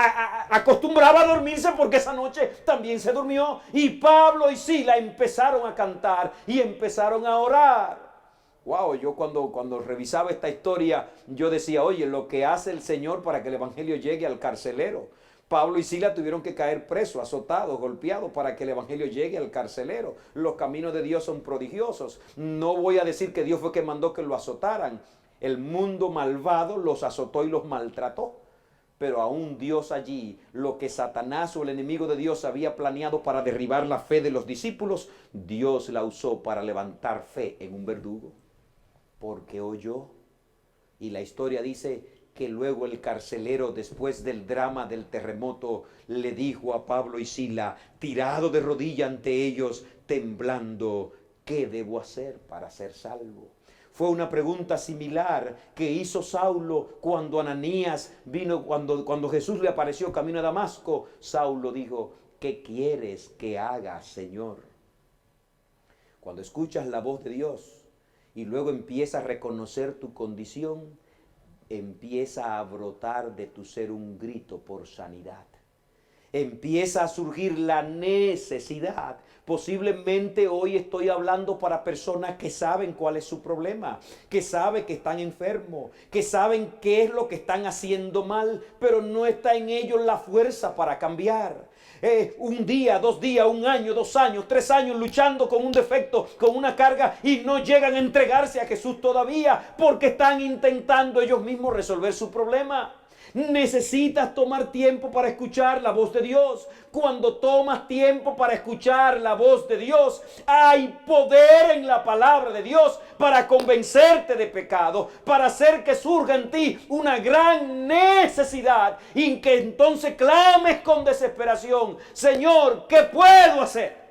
acostumbraba a dormirse porque esa noche también se durmió. Y Pablo y Silas empezaron a cantar y empezaron a orar. Wow, yo cuando revisaba esta historia, yo decía, oye, lo que hace el Señor para que el Evangelio llegue al carcelero. Pablo y Silas tuvieron que caer presos, azotados, golpeados para que el Evangelio llegue al carcelero. Los caminos de Dios son prodigiosos. No voy a decir que Dios fue que mandó que lo azotaran. El mundo malvado los azotó y los maltrató. Pero aún Dios allí, lo que Satanás o el enemigo de Dios había planeado para derribar la fe de los discípulos, Dios la usó para levantar fe en un verdugo. Porque oyó. Y la historia dice que luego el carcelero, después del drama del terremoto, le dijo a Pablo y Silas, tirado de rodilla ante ellos, temblando, ¿qué debo hacer para ser salvo? Fue una pregunta similar que hizo Saulo cuando Ananías vino, cuando Jesús le apareció camino a Damasco. Saulo dijo, ¿qué quieres que haga, Señor? Cuando escuchas la voz de Dios, y luego empieza a reconocer tu condición, empieza a brotar de tu ser un grito por sanidad. Empieza a surgir la necesidad. Posiblemente hoy estoy hablando para personas que saben cuál es su problema, que saben que están enfermos, que saben qué es lo que están haciendo mal, pero no está en ellos la fuerza para cambiar. Un día, 2 días, 1 año, 2 años, 3 años luchando con un defecto, con una carga, y no llegan a entregarse a Jesús todavía porque están intentando ellos mismos resolver su problema. Necesitas tomar tiempo para escuchar la voz de Dios. Cuando tomas tiempo para escuchar la voz de Dios, hay poder en la palabra de Dios para convencerte de pecado, para hacer que surja en ti una gran necesidad y que entonces clames con desesperación, Señor, ¿qué puedo hacer?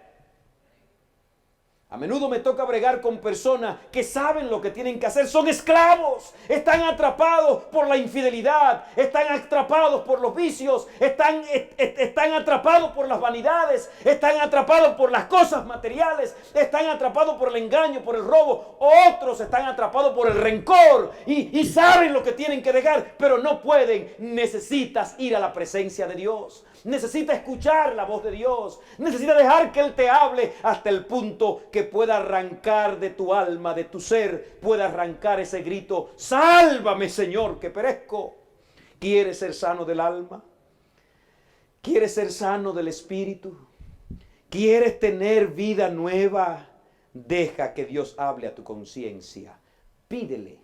A menudo me toca bregar con personas que saben lo que tienen que hacer. Son esclavos. Están atrapados por la infidelidad. Están atrapados por los vicios. Están atrapados por las vanidades. Están atrapados por las cosas materiales. Están atrapados por el engaño, por el robo. Otros están atrapados por el rencor. Y saben lo que tienen que dejar, pero no pueden. Necesitas ir a la presencia de Dios. Necesita escuchar la voz de Dios. Necesita dejar que Él te hable hasta el punto que pueda arrancar de tu alma, de tu ser, pueda arrancar ese grito, sálvame, Señor, que perezco. ¿Quieres ser sano del alma? ¿Quieres ser sano del espíritu? ¿Quieres tener vida nueva? Deja que Dios hable a tu conciencia. Pídele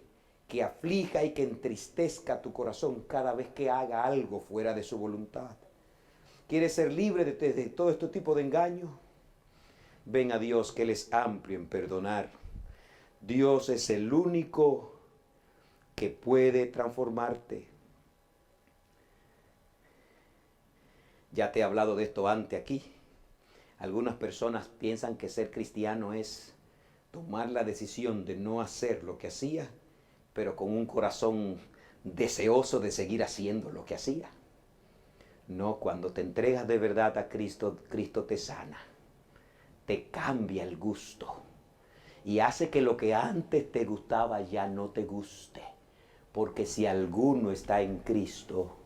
que aflija y que entristezca tu corazón cada vez que haga algo fuera de su voluntad. ¿Quieres ser libre de todo este tipo de engaño? Ven a Dios, que Él es amplio en perdonar. Dios es el único que puede transformarte. Ya te he hablado de esto antes aquí. Algunas personas piensan que ser cristiano es tomar la decisión de no hacer lo que hacía, pero con un corazón deseoso de seguir haciendo lo que hacía. No, cuando te entregas de verdad a Cristo, Cristo te sana, te cambia el gusto y hace que lo que antes te gustaba ya no te guste. Porque si alguno está en Cristo,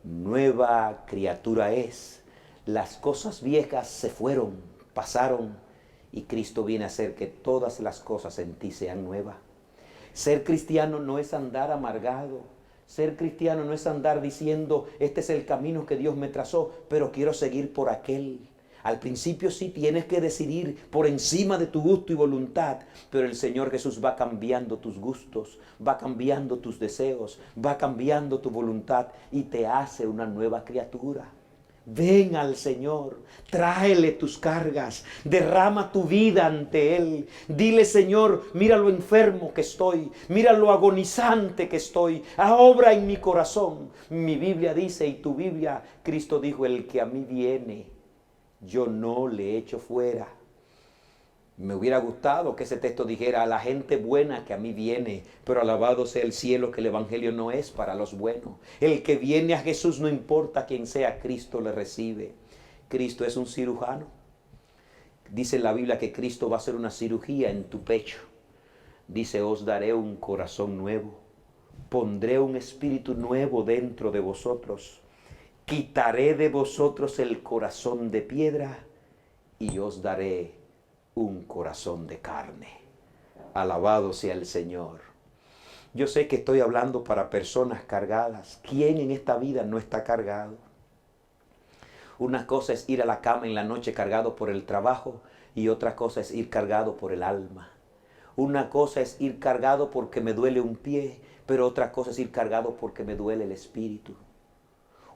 nueva criatura es. Las cosas viejas se fueron, pasaron, y Cristo viene a hacer que todas las cosas en ti sean nuevas. Ser cristiano no es andar amargado. Ser cristiano no es andar diciendo, este es el camino que Dios me trazó, pero quiero seguir por aquel. Al principio sí tienes que decidir por encima de tu gusto y voluntad, pero el Señor Jesús va cambiando tus gustos, va cambiando tus deseos, va cambiando tu voluntad y te hace una nueva criatura. Ven al Señor, tráele tus cargas, derrama tu vida ante Él. Dile, Señor, mira lo enfermo que estoy, mira lo agonizante que estoy, obra en mi corazón. Mi Biblia dice, y tu Biblia, Cristo dijo, el que a mí viene, yo no le echo fuera. Me hubiera gustado que ese texto dijera a la gente buena que a mí viene, pero alabado sea el cielo que el evangelio no es para los buenos. El que viene a Jesús, no importa quién sea, Cristo le recibe. Cristo es un cirujano. Dice en la Biblia que Cristo va a hacer una cirugía en tu pecho. Dice, os daré un corazón nuevo, pondré un espíritu nuevo dentro de vosotros, quitaré de vosotros el corazón de piedra y os daré un corazón de carne. Alabado sea el Señor. Yo sé que estoy hablando para personas cargadas. ¿Quién en esta vida no está cargado? Una cosa es ir a la cama en la noche cargado por el trabajo y otra cosa es ir cargado por el alma. Una cosa es ir cargado porque me duele un pie, pero otra cosa es ir cargado porque me duele el espíritu.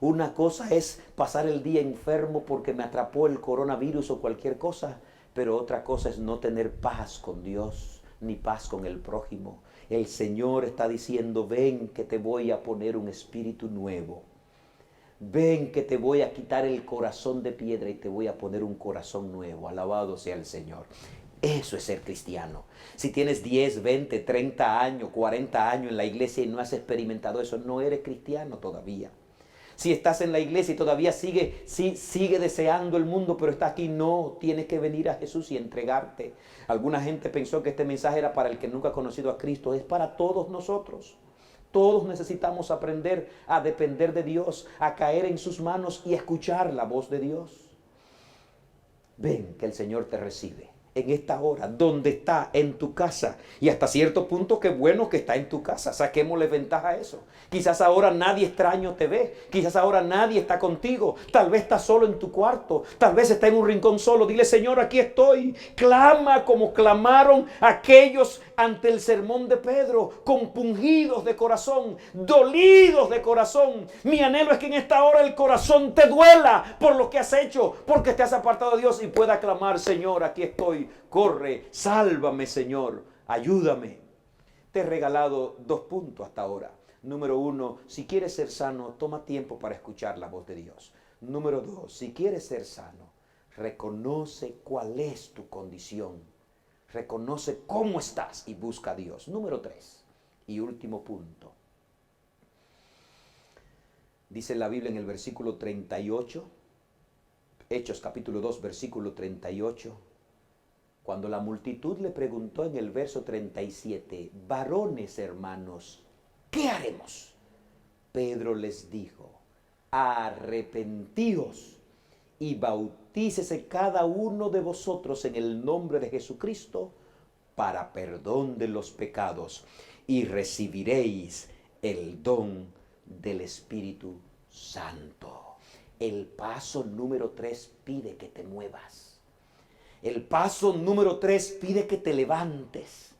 Una cosa es pasar el día enfermo porque me atrapó el coronavirus o cualquier cosa, pero otra cosa es no tener paz con Dios, ni paz con el prójimo. El Señor está diciendo, ven que te voy a poner un espíritu nuevo. Ven que te voy a quitar el corazón de piedra y te voy a poner un corazón nuevo. Alabado sea el Señor. Eso es ser cristiano. Si tienes 10, 20, 30 años, 40 años en la iglesia y no has experimentado eso, no eres cristiano todavía. Si estás en la iglesia y todavía sigue deseando el mundo, pero está aquí, no, tienes que venir a Jesús y entregarte. Alguna gente pensó que este mensaje era para el que nunca ha conocido a Cristo. Es para todos nosotros. Todos necesitamos aprender a depender de Dios, a caer en sus manos y escuchar la voz de Dios. Ven que el Señor te recibe en esta hora, donde está, en tu casa. Y hasta cierto punto, qué bueno que está en tu casa. Saquémosle ventaja a eso. Quizás ahora nadie extraño te ve. Quizás ahora nadie está contigo. Tal vez está solo en tu cuarto. Tal vez está en un rincón solo. Dile, Señor, aquí estoy. Clama como clamaron aquellos ante el sermón de Pedro, compungidos de corazón, dolidos de corazón. Mi anhelo es que en esta hora el corazón te duela por lo que has hecho, porque te has apartado de Dios y pueda clamar, Señor, aquí estoy. Corre, sálvame, Señor, ayúdame. Te he regalado 2 puntos hasta ahora. Número 1, si quieres ser sano, toma tiempo para escuchar la voz de Dios. Número 2, si quieres ser sano, reconoce cuál es tu condición. Reconoce cómo estás y busca a Dios. Número 3 y último punto. Dice la Biblia en el versículo 38, Hechos capítulo 2, versículo 38, cuando la multitud le preguntó en el verso 37, varones hermanos, ¿qué haremos? Pedro les dijo, arrepentíos y bautícese cada uno de vosotros en el nombre de Jesucristo para perdón de los pecados y recibiréis el don del Espíritu Santo. El paso número 3 pide que te muevas. El paso número 3 pide que te levantes.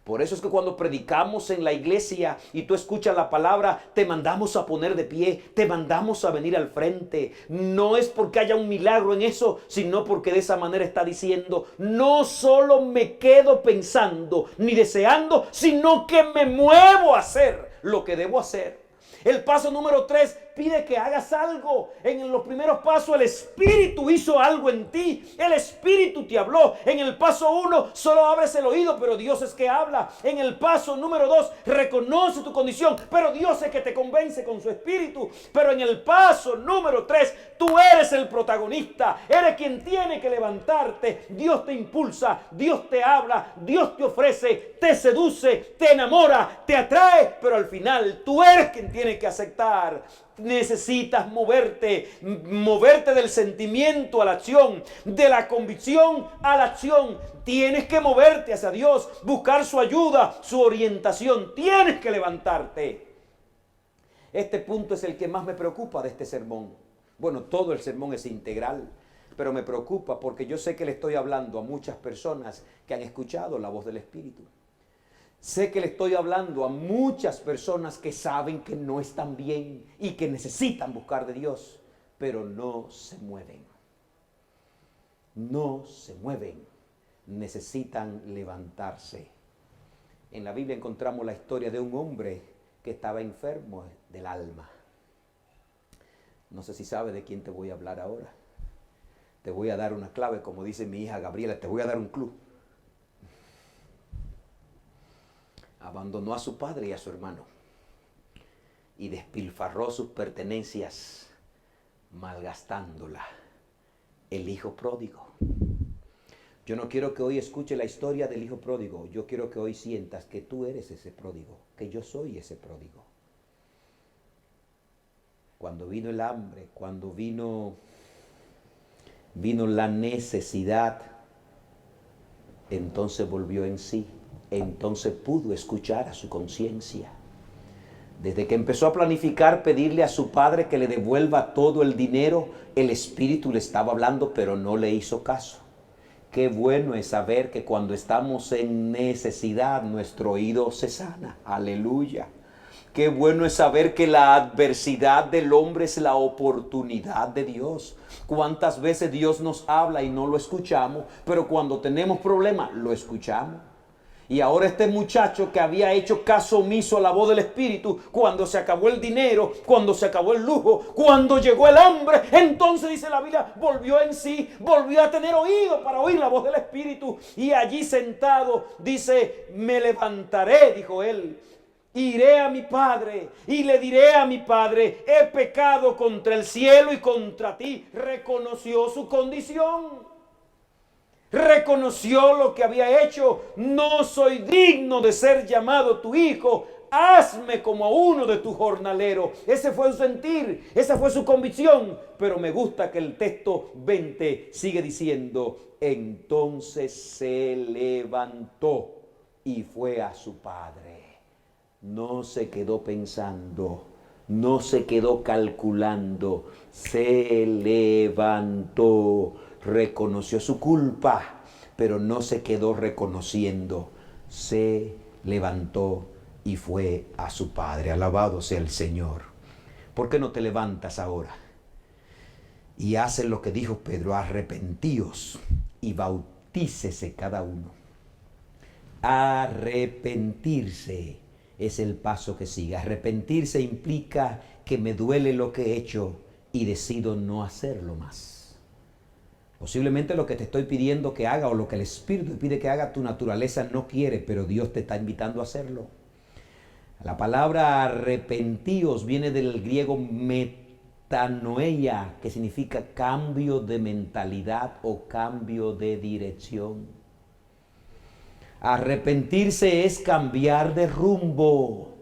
Por eso es que cuando predicamos en la iglesia y tú escuchas la palabra, te mandamos a poner de pie, te mandamos a venir al frente. No es porque haya un milagro en eso, sino porque de esa manera está diciendo, no solo me quedo pensando ni deseando, sino que me muevo a hacer lo que debo hacer. El paso número 3 pide que hagas algo. En los primeros pasos el Espíritu hizo algo en ti. El Espíritu te habló. En el paso 1 solo abres el oído, pero Dios es que habla. En el paso número 2 reconoce tu condición, pero Dios es que te convence con su Espíritu. Pero en el paso número 3 tú eres el protagonista. Eres quien tiene que levantarte. Dios te impulsa, Dios te habla, Dios te ofrece, te seduce, te enamora, te atrae, pero al final tú eres quien tiene que aceptar. Necesitas moverte del sentimiento a la acción, de la convicción a la acción. Tienes que moverte hacia Dios, buscar su ayuda, su orientación. Tienes que levantarte. Este punto es el que más me preocupa de este sermón. Bueno, todo el sermón es integral, pero me preocupa porque yo sé que le estoy hablando a muchas personas que han escuchado la voz del Espíritu. Sé que le estoy hablando a muchas personas que saben que no están bien y que necesitan buscar de Dios, pero no se mueven. No se mueven. Necesitan levantarse. En la Biblia encontramos la historia de un hombre que estaba enfermo del alma. No sé si sabe de quién te voy a hablar ahora. Te voy a dar una clave, como dice mi hija Gabriela, te voy a dar un clue. Abandonó a su padre y a su hermano y despilfarró sus pertenencias malgastándola. El hijo pródigo. Yo no quiero que hoy escuche la historia del hijo pródigo. Yo quiero que hoy sientas que tú eres ese pródigo, que yo soy ese pródigo. Cuando vino el hambre, cuando vino la necesidad, entonces volvió en sí. Entonces pudo escuchar a su conciencia. Desde que empezó a planificar pedirle a su padre que le devuelva todo el dinero, el Espíritu le estaba hablando, pero no le hizo caso. Qué bueno es saber que cuando estamos en necesidad, nuestro oído se sana. Aleluya. Qué bueno es saber que la adversidad del hombre es la oportunidad de Dios. ¿Cuántas veces Dios nos habla y no lo escuchamos? Pero cuando tenemos problemas, lo escuchamos. Y ahora este muchacho que había hecho caso omiso a la voz del Espíritu, cuando se acabó el dinero, cuando se acabó el lujo, cuando llegó el hambre, entonces dice la Biblia, volvió en sí, volvió a tener oído para oír la voz del Espíritu. Y allí sentado dice, me levantaré, dijo él. Iré a mi padre y le diré a mi padre, he pecado contra el cielo y contra ti. Reconoció su condición. Reconoció lo que había hecho. No soy digno de ser llamado tu hijo. Hazme como a uno de tus jornaleros. Ese fue su sentir, esa fue su convicción. Pero me gusta que el texto 20 sigue diciendo, entonces se levantó y fue a su padre. No se quedó pensando, no se quedó calculando, se levantó. Reconoció su culpa, pero no se quedó reconociendo. Se levantó y fue a su padre. Alabado sea el Señor. ¿Por qué no te levantas ahora? Y haces lo que dijo Pedro, arrepentíos y bautícese cada uno. Arrepentirse es el paso que sigue. Arrepentirse implica que me duele lo que he hecho y decido no hacerlo más. Posiblemente lo que te estoy pidiendo que haga o lo que el Espíritu pide que haga, tu naturaleza no quiere, pero Dios te está invitando a hacerlo. La palabra arrepentíos viene del griego metanoia, que significa cambio de mentalidad o cambio de dirección. Arrepentirse es cambiar de rumbo.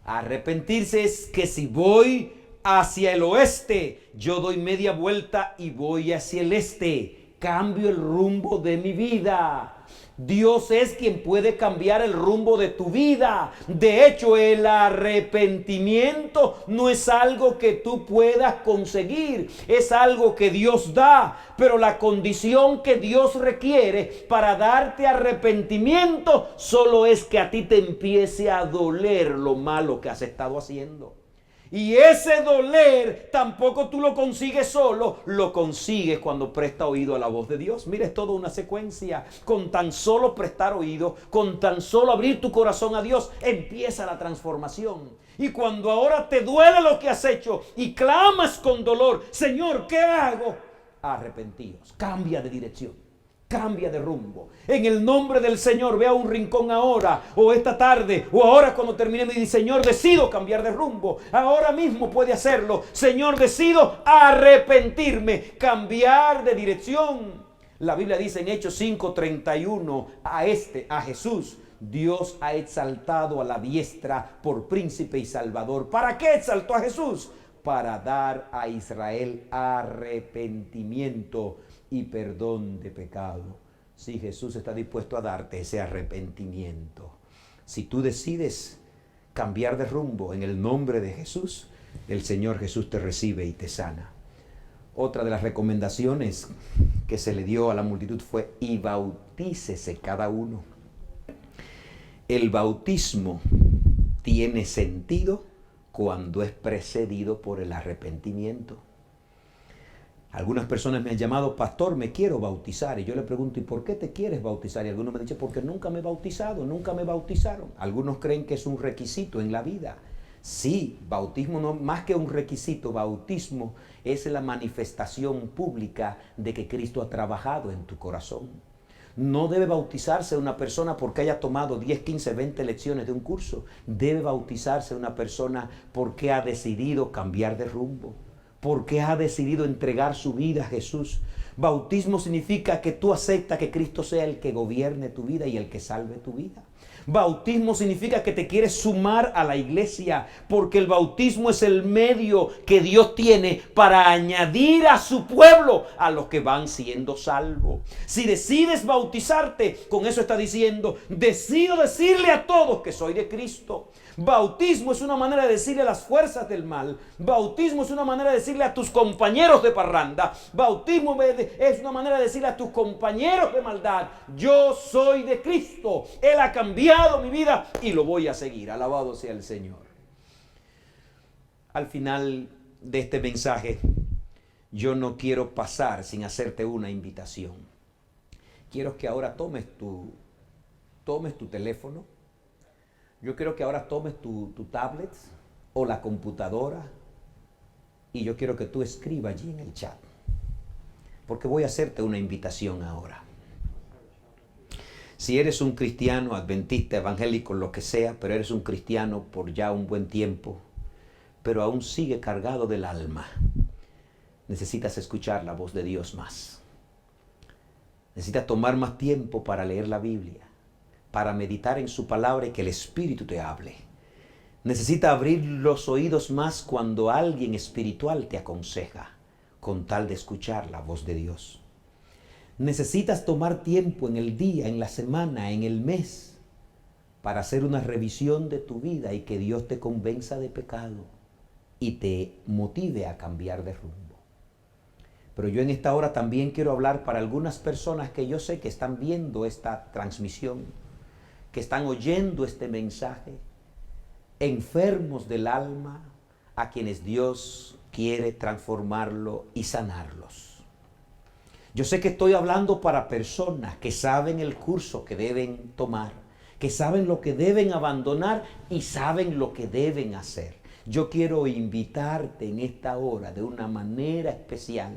Arrepentirse es que si voy hacia el oeste, yo doy media vuelta y voy hacia el este. Cambio el rumbo de mi vida. Dios es quien puede cambiar el rumbo de tu vida. De hecho, el arrepentimiento no es algo que tú puedas conseguir, es algo que Dios da. Pero la condición que Dios requiere para darte arrepentimiento solo es que a ti te empiece a doler lo malo que has estado haciendo. Y ese doler tampoco tú lo consigues solo, lo consigues cuando presta oído a la voz de Dios. Mira, es toda una secuencia. Con tan solo prestar oído, con tan solo abrir tu corazón a Dios, empieza la transformación. Y cuando ahora te duele lo que has hecho y clamas con dolor, Señor, ¿qué hago? Arrepentíos, cambia de dirección. Cambia de rumbo. En el nombre del Señor, ve a un rincón ahora, o esta tarde, o ahora cuando terminemos y dice, Señor, decido cambiar de rumbo. Ahora mismo puede hacerlo. Señor, decido arrepentirme, cambiar de dirección. La Biblia dice en Hechos 5:31, a Jesús, Dios ha exaltado a la diestra por príncipe y salvador. ¿Para qué exaltó a Jesús? Para dar a Israel arrepentimiento y perdón de pecado. Sí, Jesús está dispuesto a darte ese arrepentimiento. Si tú decides cambiar de rumbo en el nombre de Jesús, el Señor Jesús te recibe y te sana. Otra de las recomendaciones que se le dio a la multitud fue: y bautícese cada uno. El bautismo tiene sentido cuando es precedido por el arrepentimiento. Algunas personas me han llamado: pastor, me quiero bautizar. Y yo le pregunto: ¿y por qué te quieres bautizar? Y algunos me dicen: porque nunca me he bautizado, nunca me bautizaron. Algunos creen que es un requisito en la vida. Sí, bautismo no más que un requisito. Bautismo es la manifestación pública de que Cristo ha trabajado en tu corazón. No debe bautizarse una persona porque haya tomado 10, 15, 20 lecciones de un curso. Debe bautizarse una persona porque ha decidido cambiar de rumbo, porque ha decidido entregar su vida a Jesús. Bautismo significa que tú aceptas que Cristo sea el que gobierne tu vida y el que salve tu vida. Bautismo significa que te quieres sumar a la iglesia, porque el bautismo es el medio que Dios tiene para añadir a su pueblo a los que van siendo salvos. Si decides bautizarte, con eso está diciendo: decido decirle a todos que soy de Cristo. Bautismo es una manera de decirle a las fuerzas del mal. Bautismo es una manera de decirle a tus compañeros de parranda. Bautismo es una manera de decirle a tus compañeros de maldad: yo soy de Cristo. Él ha cambiado mi vida y lo voy a seguir. Alabado sea el Señor. Al final de este mensaje, yo no quiero pasar sin hacerte una invitación. Quiero que ahora tomes tu teléfono. Yo quiero que ahora tomes tu tablet o la computadora y yo quiero que tú escribas allí en el chat, porque voy a hacerte una invitación ahora. Si eres un cristiano, adventista, evangélico, lo que sea, pero eres un cristiano por ya un buen tiempo, pero aún sigue cargado del alma, necesitas escuchar la voz de Dios más. Necesitas tomar más tiempo para leer la Biblia, para meditar en su palabra y que el Espíritu te hable. Necesita abrir los oídos más cuando alguien espiritual te aconseja, con tal de escuchar la voz de Dios. Necesitas tomar tiempo en el día, en la semana, en el mes, para hacer una revisión de tu vida y que Dios te convenza de pecado y te motive a cambiar de rumbo. Pero yo en esta hora también quiero hablar para algunas personas que yo sé que están viendo esta transmisión, que están oyendo este mensaje, enfermos del alma, a quienes Dios quiere transformarlo y sanarlos. Yo sé que estoy hablando para personas que saben el curso que deben tomar, que saben lo que deben abandonar y saben lo que deben hacer. Yo quiero invitarte en esta hora de una manera especial,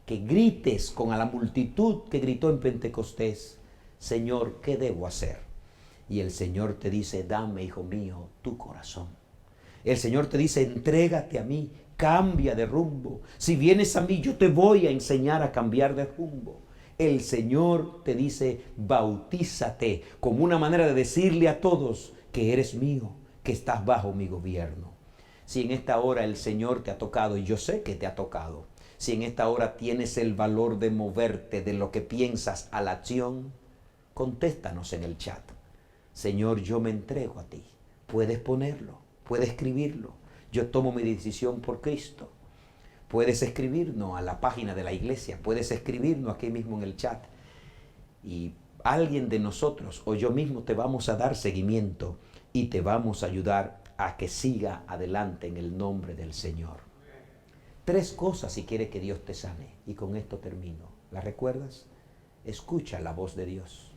que grites con a la multitud que gritó en Pentecostés: Señor, ¿qué debo hacer? Y el Señor te dice: dame, hijo mío, tu corazón. El Señor te dice: entrégate a mí, cambia de rumbo. Si vienes a mí, yo te voy a enseñar a cambiar de rumbo. El Señor te dice: bautízate, como una manera de decirle a todos que eres mío, que estás bajo mi gobierno. Si en esta hora el Señor te ha tocado, y yo sé que te ha tocado, si en esta hora tienes el valor de moverte de lo que piensas a la acción, contéstanos en el chat: Señor, yo me entrego a ti. Puedes ponerlo, puedes escribirlo. Yo tomo mi decisión por Cristo. Puedes escribirnos a la página de la iglesia, puedes escribirnos aquí mismo en el chat. Y alguien de nosotros o yo mismo te vamos a dar seguimiento y te vamos a ayudar a que siga adelante en el nombre del Señor. 3 cosas si quiere que Dios te sane. Y con esto termino. ¿Las recuerdas? Escucha la voz de Dios.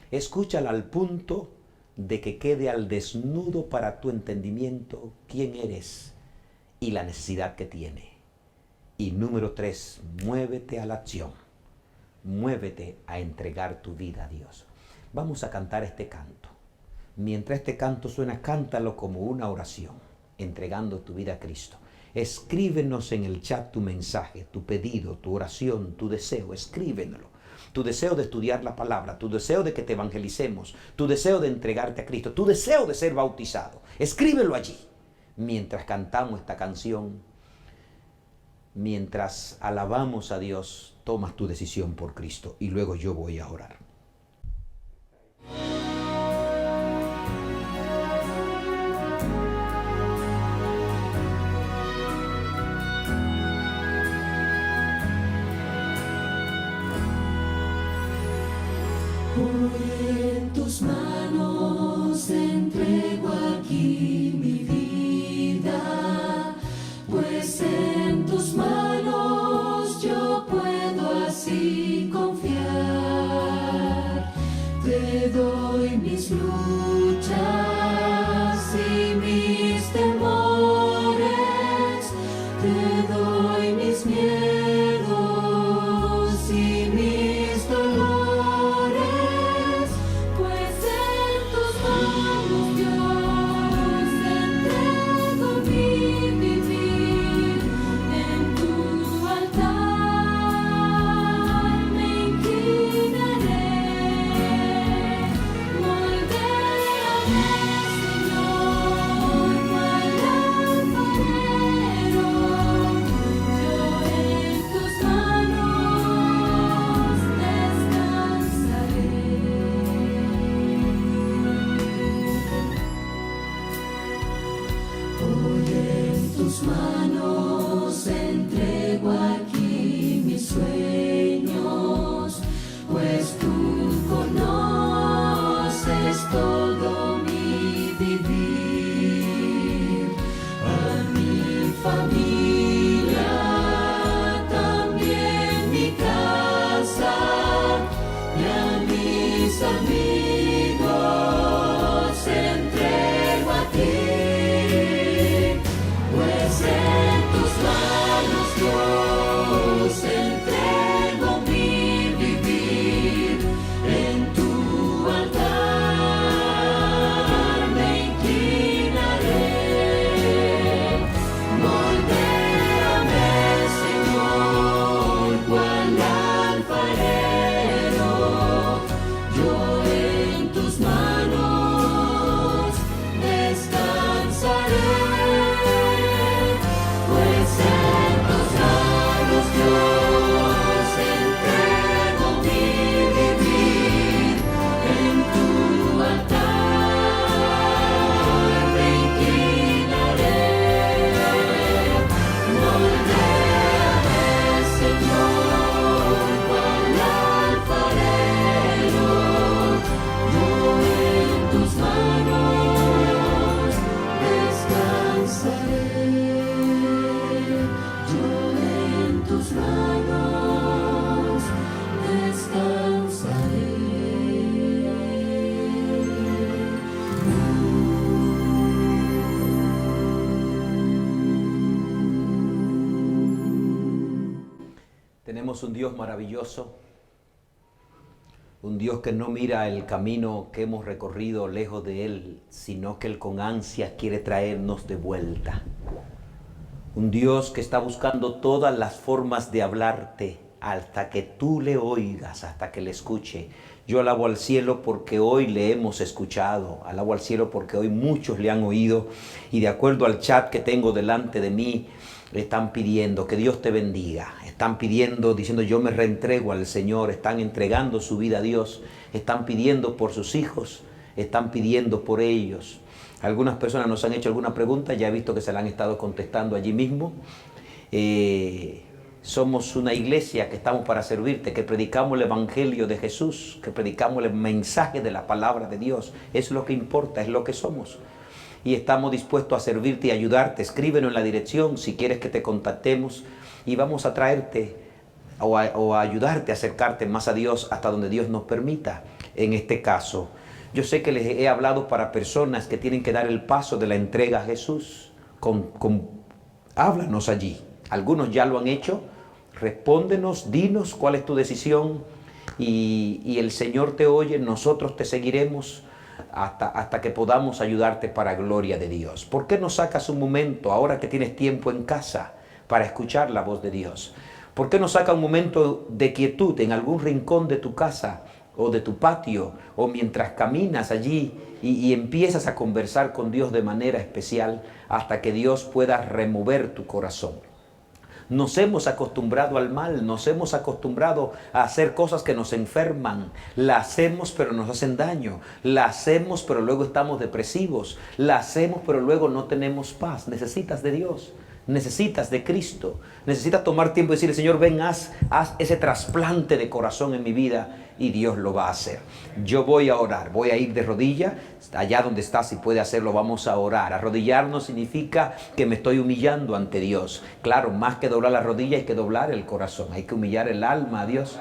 Escúchala al punto de que quede al desnudo para tu entendimiento quién eres y la necesidad que tiene. Y número 3, muévete a la acción. Muévete a entregar tu vida a Dios. Vamos a cantar este canto. Mientras este canto suena, cántalo como una oración, entregando tu vida a Cristo. Escríbenos en el chat tu mensaje, tu pedido, tu oración, tu deseo. Escríbenlo. Tu deseo de estudiar la palabra, tu deseo de que te evangelicemos, tu deseo de entregarte a Cristo, tu deseo de ser bautizado. Escríbelo allí. Mientras cantamos esta canción, mientras alabamos a Dios, tomas tu decisión por Cristo y luego yo voy a orar.
Hoy en tus manos entrego aquí mi vida, pues en tus manos yo puedo así confiar. Te doy mis luchas y mis temores, te doy mis miedos y mis dolores, pues en tus manos Dios entrego mi vivir, en tu altar me inclinaré. Moldéame, Señor, cual alfarero, yo en tus manos descansaré. Hoy en tus manos entrego aquí mis sueños, pues tú conoces todo mi vivir, a mi familia, también mi casa y a mis amigos entrego a ti, pues en tus manos Dios entrego mi vivir, en tu altar me inclinaré. Moldéame, Señor, cual alfarero, yo en tus manos descansaré, pues en tus manos Dios entrego mi vivir, en tu altar me inclinaré. Moldéame, Señor, cual alfarero, yo en tus manos descansaré. Yo en tus manos descansaré.
Tenemos un Dios maravilloso, un Dios que no mira el camino que hemos recorrido lejos de Él, sino que Él con ansias quiere traernos de vuelta. Un Dios que está buscando todas las formas de hablarte hasta que tú le oigas, hasta que le escuche. Yo alabo al cielo porque hoy le hemos escuchado, alabo al cielo porque hoy muchos le han oído y de acuerdo al chat que tengo delante de mí, le están pidiendo que Dios te bendiga, están pidiendo, diciendo yo me reentrego al Señor, están entregando su vida a Dios, están pidiendo por sus hijos, están pidiendo por ellos. Algunas personas nos han hecho alguna pregunta, ya he visto que se la han estado contestando allí mismo. Somos una iglesia que estamos para servirte, que predicamos el Evangelio de Jesús, que predicamos el mensaje de la palabra de Dios. Es lo que importa, es lo que somos. Y estamos dispuestos a servirte y ayudarte. Escríbenos en la dirección si quieres que te contactemos y vamos a traerte o a ayudarte a acercarte más a Dios hasta donde Dios nos permita. En este caso, yo sé que les he hablado para personas que tienen que dar el paso de la entrega a Jesús. Háblanos allí. Algunos ya lo han hecho. Respóndenos, dinos cuál es tu decisión y el Señor te oye, nosotros te seguiremos hasta que podamos ayudarte para gloria de Dios. ¿Por qué no sacas un momento, ahora que tienes tiempo en casa, para escuchar la voz de Dios? ¿Por qué no sacas un momento de quietud en algún rincón de tu casa o de tu patio o mientras caminas allí y empiezas a conversar con Dios de manera especial hasta que Dios pueda remover tu corazón? Nos hemos acostumbrado al mal, nos hemos acostumbrado a hacer cosas que nos enferman. La hacemos pero nos hacen daño. La hacemos pero luego estamos depresivos. La hacemos pero luego no tenemos paz. Necesitas de Dios, necesitas de Cristo. Necesitas tomar tiempo y decirle, Señor, ven, haz ese trasplante de corazón en mi vida y Dios lo va a hacer. Yo voy a orar, voy a ir de rodillas, allá donde está, si puede hacerlo, vamos a orar. Arrodillarnos significa que me estoy humillando ante Dios. Claro, más que doblar la rodilla hay que doblar el corazón, hay que humillar el alma a Dios.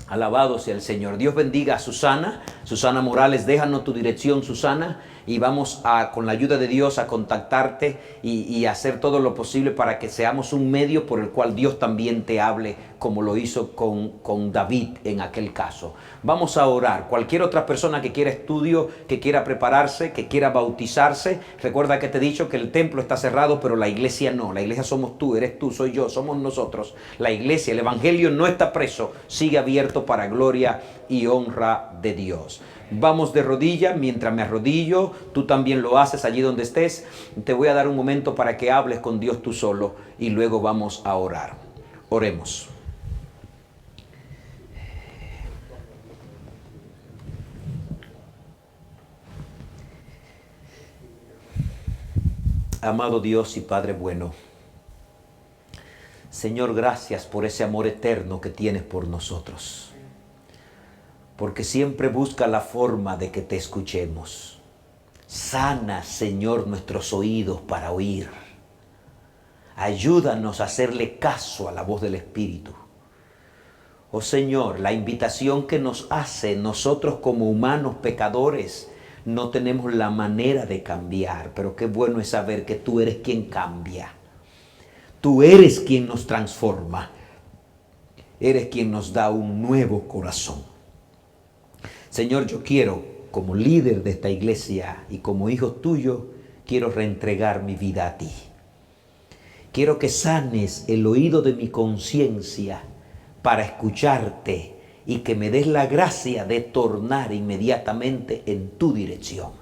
Alabado sea el Señor. Dios bendiga a Susana. Susana Morales, déjanos tu dirección, Susana, y vamos a, con la ayuda de Dios, a contactarte y hacer todo lo posible para que seamos un medio por el cual Dios también te hable, como lo hizo con David en aquel caso. Vamos a orar. Cualquier otra persona que quiera estudio, que quiera prepararse, que quiera bautizarse, recuerda que te he dicho que el templo está cerrado, pero la iglesia no. La iglesia somos tú, eres tú, soy yo, somos nosotros. La iglesia, el evangelio no está preso, sigue abierto para gloria y honra de Dios. Vamos de rodillas. Mientras me arrodillo, tú también lo haces allí donde estés. Te voy a dar un momento para que hables con Dios tú solo y luego vamos a orar. Oremos. Amado Dios y Padre bueno, Señor, gracias por ese amor eterno que tienes por nosotros, porque siempre busca la forma de que te escuchemos. Sana, Señor, nuestros oídos para oír. Ayúdanos a hacerle caso a la voz del Espíritu. Oh Señor, la invitación que nos hace nosotros como humanos pecadores, no tenemos la manera de cambiar, pero qué bueno es saber que tú eres quien cambia. Tú eres quien nos transforma. Eres quien nos da un nuevo corazón. Señor, yo quiero, como líder de esta iglesia y como hijo tuyo, quiero reentregar mi vida a ti. Quiero que sanes el oído de mi conciencia para escucharte y que me des la gracia de tornar inmediatamente en tu dirección.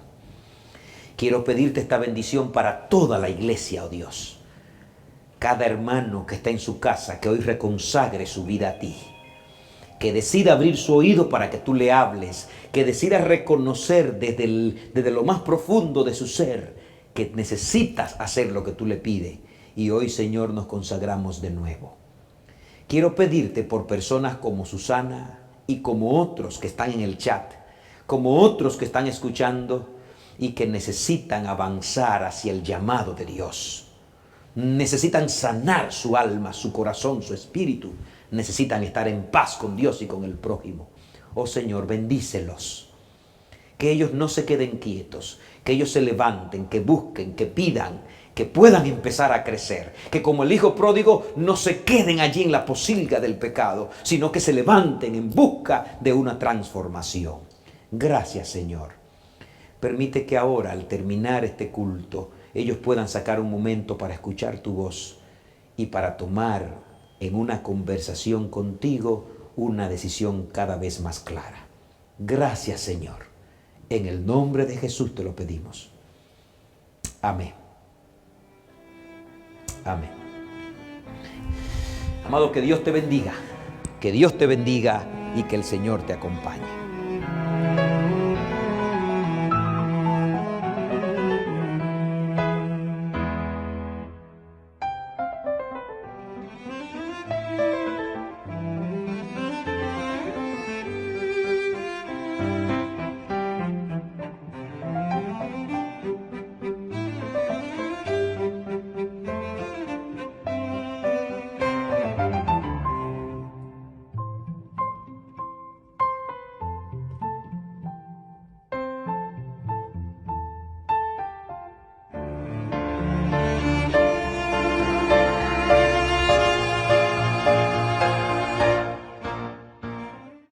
Quiero pedirte esta bendición para toda la iglesia, oh Dios. Cada hermano que está en su casa, que hoy reconsagre su vida a ti. Que decida abrir su oído para que tú le hables. Que decida reconocer desde lo más profundo de su ser que necesitas hacer lo que tú le pides. Y hoy, Señor, nos consagramos de nuevo. Quiero pedirte por personas como Susana y como otros que están en el chat, como otros que están escuchando y que necesitan avanzar hacia el llamado de Dios. Necesitan sanar su alma, su corazón, su espíritu. Necesitan estar en paz con Dios y con el prójimo. Oh Señor, bendícelos. Que ellos no se queden quietos, que ellos se levanten, que busquen, que pidan, que puedan empezar a crecer, que como el hijo pródigo no se queden allí en la posilga del pecado, sino que se levanten en busca de una transformación. Gracias, Señor. Permite que ahora, al terminar este culto, ellos puedan sacar un momento para escuchar tu voz y para tomar en una conversación contigo una decisión cada vez más clara. Gracias, Señor. En el nombre de Jesús te lo pedimos. Amén. Amén. Amado, que Dios te bendiga y que el Señor te acompañe.